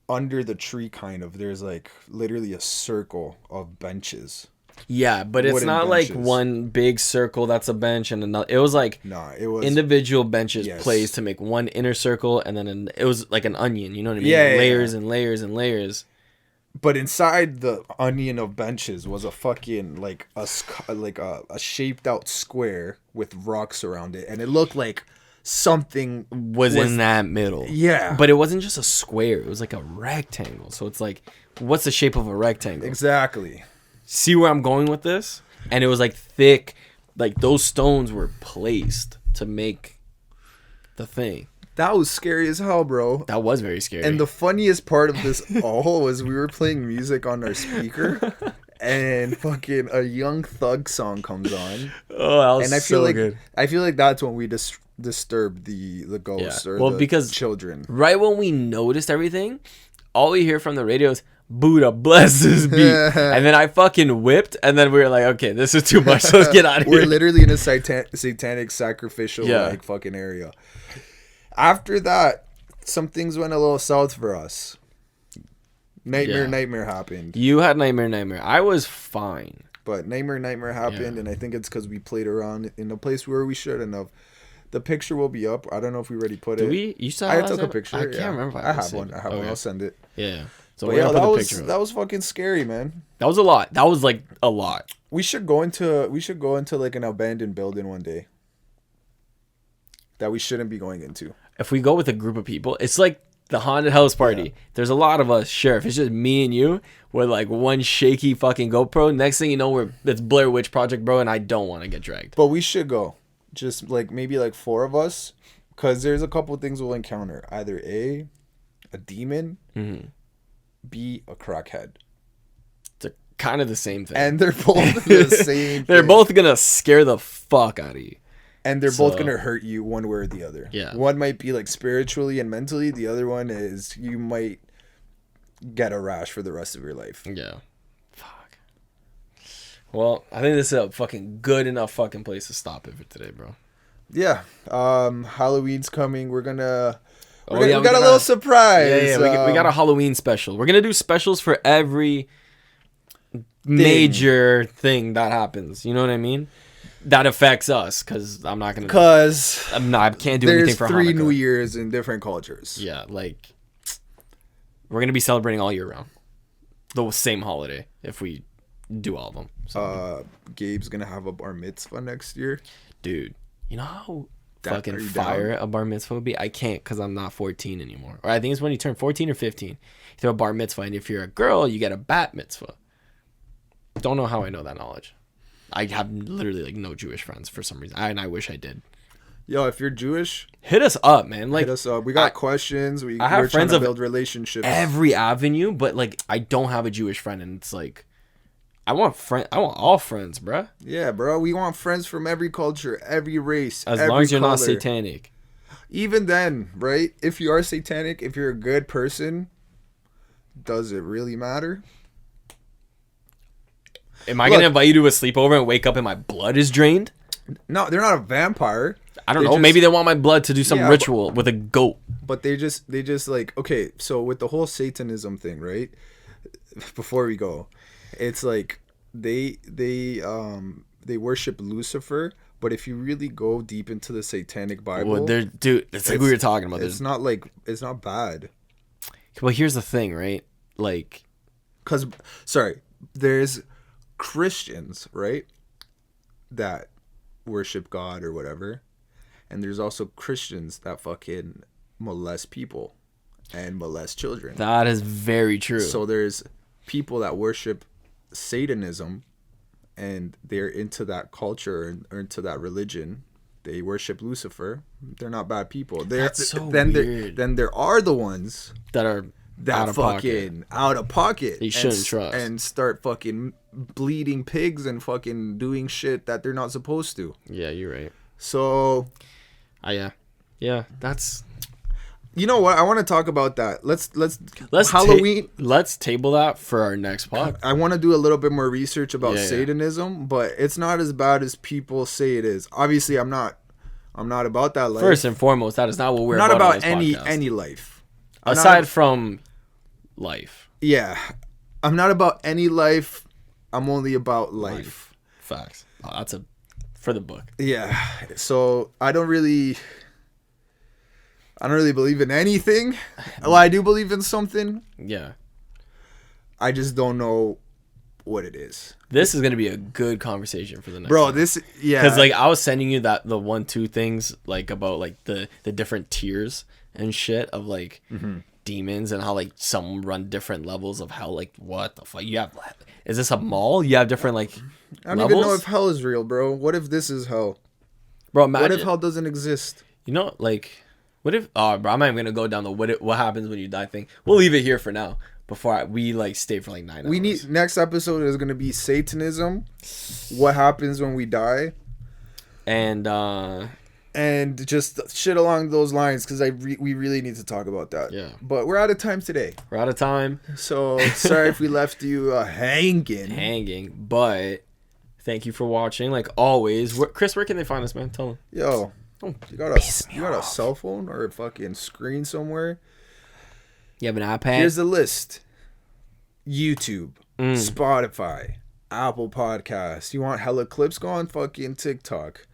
Speaker 1: under the tree, there's like literally a circle of benches.
Speaker 2: Yeah, but it's not benches. Like one big circle that's a bench and another. It was like
Speaker 1: it was
Speaker 2: individual benches placed to make one inner circle, and then it was like an onion. You know what I mean?
Speaker 1: Yeah,
Speaker 2: layers and layers and layers.
Speaker 1: But inside the onion of benches was a fucking like a shaped out square with rocks around it, and it looked like something
Speaker 2: was in that middle.
Speaker 1: Yeah,
Speaker 2: but it wasn't just a square; it was like a rectangle. So it's like, what's the shape of a rectangle?
Speaker 1: Exactly.
Speaker 2: See where I'm going with this? And it was like thick, like those stones were placed to make the thing.
Speaker 1: That was scary as hell, bro.
Speaker 2: That was very scary.
Speaker 1: And the funniest part of this all was we were playing music on our speaker, and fucking a Young Thug song comes on.
Speaker 2: Oh, that was
Speaker 1: and I feel
Speaker 2: so
Speaker 1: like
Speaker 2: good.
Speaker 1: I feel like that's when we disturbed the ghosts or the
Speaker 2: because
Speaker 1: children.
Speaker 2: Right when we noticed everything, all we hear from the radio is Buddha bless this beat. And then I fucking whipped, and then we were like, okay, this is too much. Let's get out of here.
Speaker 1: We're literally in a satanic sacrificial like fucking area. After that, some things went a little south for us. Nightmare happened.
Speaker 2: You had nightmare. I was fine.
Speaker 1: But nightmare happened, and I think it's because we played around in a place where we shouldn't have. The picture will be up. I don't know if we already put it.
Speaker 2: You saw
Speaker 1: I took a picture.
Speaker 2: I can't remember.
Speaker 1: I have one. I'll send it.
Speaker 2: Yeah. So
Speaker 1: that was fucking scary, man.
Speaker 2: That was a lot. That was like a lot.
Speaker 1: We should go into like an abandoned building one day. That we shouldn't be going into.
Speaker 2: If we go with a group of people, it's like the haunted house party. Yeah. There's a lot of us. Sure, if it's just me and you with like one shaky fucking GoPro, next thing you know, it's Blair Witch Project, bro, and I don't want to get dragged.
Speaker 1: But we should go. Just like maybe like 4 of us, because there's a couple things we'll encounter. Either A demon, B, a crackhead.
Speaker 2: It's kind of the same thing.
Speaker 1: And they're both the same
Speaker 2: They're
Speaker 1: thing.
Speaker 2: both going to scare the fuck out of you.
Speaker 1: And they're both going to hurt you one way or the other.
Speaker 2: Yeah.
Speaker 1: One might be like spiritually and mentally. The other one is you might get a rash for the rest of your life.
Speaker 2: Yeah. Fuck. Well, I think this is a fucking good enough fucking place to stop it for today, bro.
Speaker 1: Yeah. Halloween's coming. We got a little surprise.
Speaker 2: Yeah. We got a Halloween special. We're going to do specials for every major thing that happens. You know what I mean? That affects us, because I'm not gonna. I can't do anything for Hanukkah.
Speaker 1: There's 3 New Years in different cultures.
Speaker 2: Yeah, like we're gonna be celebrating all year round, the same holiday if we do all of them.
Speaker 1: So. Gabe's gonna have a bar mitzvah next year,
Speaker 2: dude. You know how fucking fire a bar mitzvah would be? I can't, because I'm not 14 anymore. Or I think it's when you turn 14 or 15. You throw a bar mitzvah, and if you're a girl, you get a bat mitzvah. Don't know how I know that knowledge. I have literally like no Jewish friends for some reason, and I wish I did.
Speaker 1: Yo, if you're Jewish,
Speaker 2: hit us up, man. Like,
Speaker 1: hit us up. We got questions.
Speaker 2: I have friends
Speaker 1: to build relationships.
Speaker 2: Every avenue, but like I don't have a Jewish friend, and it's like I want all friends, bruh.
Speaker 1: Yeah, bro. We want friends from every culture, every race,
Speaker 2: as long as you're not satanic.
Speaker 1: Even then, right? If you are satanic, if you're a good person, does it really matter?
Speaker 2: Am I gonna invite you to a sleepover and wake up and my blood is drained?
Speaker 1: No, they're not a vampire.
Speaker 2: I don't know. Maybe they want my blood to do some
Speaker 1: Yeah,
Speaker 2: ritual with a goat.
Speaker 1: But they just like, okay, so with the whole Satanism thing, right? Before we go, it's like they worship Lucifer, but if you really go deep into the Satanic Bible,
Speaker 2: Well, dude, it's like we were talking about.
Speaker 1: It's not bad.
Speaker 2: Well, here's the thing, right? Like,
Speaker 1: there's Christians, right, that worship God or whatever, and there's also Christians that fucking molest people and molest children.
Speaker 2: that is very true.
Speaker 1: So there's people that worship Satanism, and they're into that culture or into that religion. They worship Lucifer. They're not bad people.
Speaker 2: That's so weird.
Speaker 1: Then there are the ones
Speaker 2: that are
Speaker 1: that fucking out of pocket.
Speaker 2: You shouldn't trust.
Speaker 1: And start fucking bleeding pigs and fucking doing shit that they're not supposed to.
Speaker 2: Yeah, you're right.
Speaker 1: So,
Speaker 2: yeah, that's.
Speaker 1: You know what? I want to talk about that. Let's Halloween.
Speaker 2: Let's table that for our next pod.
Speaker 1: I want to do a little bit more research about
Speaker 2: Yeah.
Speaker 1: Satanism, but it's not as bad as people say it is. Obviously, I'm not about that life.
Speaker 2: First and foremost, that is not what we're
Speaker 1: not
Speaker 2: about
Speaker 1: about any life.
Speaker 2: Aside from life.
Speaker 1: Yeah, I'm not about any life. I'm only about life.
Speaker 2: Facts. Oh, that's for the book.
Speaker 1: Yeah. So I don't really believe in anything. Well, I do believe in something.
Speaker 2: Yeah.
Speaker 1: I just don't know what it is.
Speaker 2: This is gonna be a good conversation for the next.
Speaker 1: Bro,
Speaker 2: one.
Speaker 1: yeah.
Speaker 2: Because like I was sending you the 1-2 things like about like the different tiers and shit of like demons and how like some run different levels of hell. Like what the fuck? You have, is this a mall? You have different like
Speaker 1: I don't
Speaker 2: levels?
Speaker 1: even know if hell is real, bro. What if this is hell?
Speaker 2: Bro, imagine,
Speaker 1: What if hell doesn't exist?
Speaker 2: You know, like, what if? Oh, bro, I'm not even gonna go down the what happens when you die thing. We'll leave it here for now. Before we like stay for like 9 hours.
Speaker 1: We need next episode is gonna be Satanism. What happens when we die?
Speaker 2: And
Speaker 1: just shit along those lines, because we really need to talk about that.
Speaker 2: Yeah.
Speaker 1: But we're out of time today.
Speaker 2: We're out of time.
Speaker 1: So sorry if we left you hanging.
Speaker 2: But thank you for watching. Like always, Chris, where can they find us, man? Tell them.
Speaker 1: Yo, you got a cell phone or a fucking screen somewhere?
Speaker 2: You have an iPad?
Speaker 1: Here's the list: YouTube, Spotify, Apple Podcasts. You want hella clips? Go on fucking TikTok.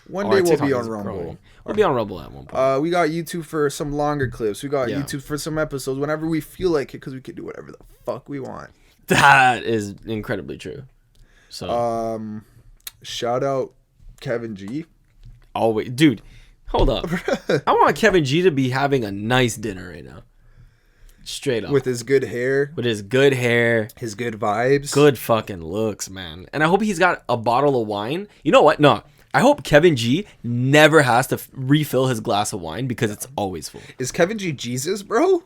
Speaker 1: One day we'll be on Rumble.
Speaker 2: Growing. We'll be on Rumble at one point.
Speaker 1: We got YouTube for some longer clips. We got YouTube for some episodes whenever we feel like it, because we can do whatever the fuck we want.
Speaker 2: That is incredibly true. So
Speaker 1: shout out Kevin G.
Speaker 2: Always, dude. Hold up. I want Kevin G to be having a nice dinner right now. Straight up.
Speaker 1: With his good hair.
Speaker 2: With his good hair.
Speaker 1: His good vibes.
Speaker 2: Good fucking looks, man. And I hope he's got a bottle of wine. You know what? No. I hope Kevin G never has to refill his glass of wine because it's always full.
Speaker 1: Is Kevin G Jesus, bro?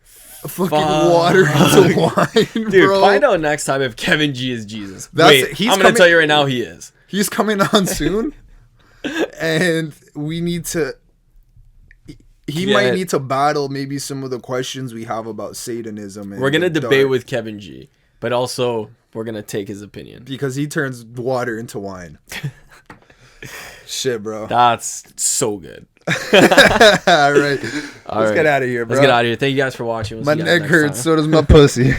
Speaker 1: Fucking water into wine,
Speaker 2: dude,
Speaker 1: bro.
Speaker 2: Find out next time if Kevin G is Jesus. Wait, I'm going to tell you right now he is.
Speaker 1: He's coming on soon. And we need to... He might need to battle maybe some of the questions we have about Satanism. And
Speaker 2: we're going to debate with Kevin G. But also, we're going to take his opinion.
Speaker 1: Because he turns water into wine. Shit, bro.
Speaker 2: That's so good.
Speaker 1: All right. Let's get out of here, bro.
Speaker 2: Let's get out of here. Thank you guys for watching.
Speaker 1: My neck hurts, so does my pussy.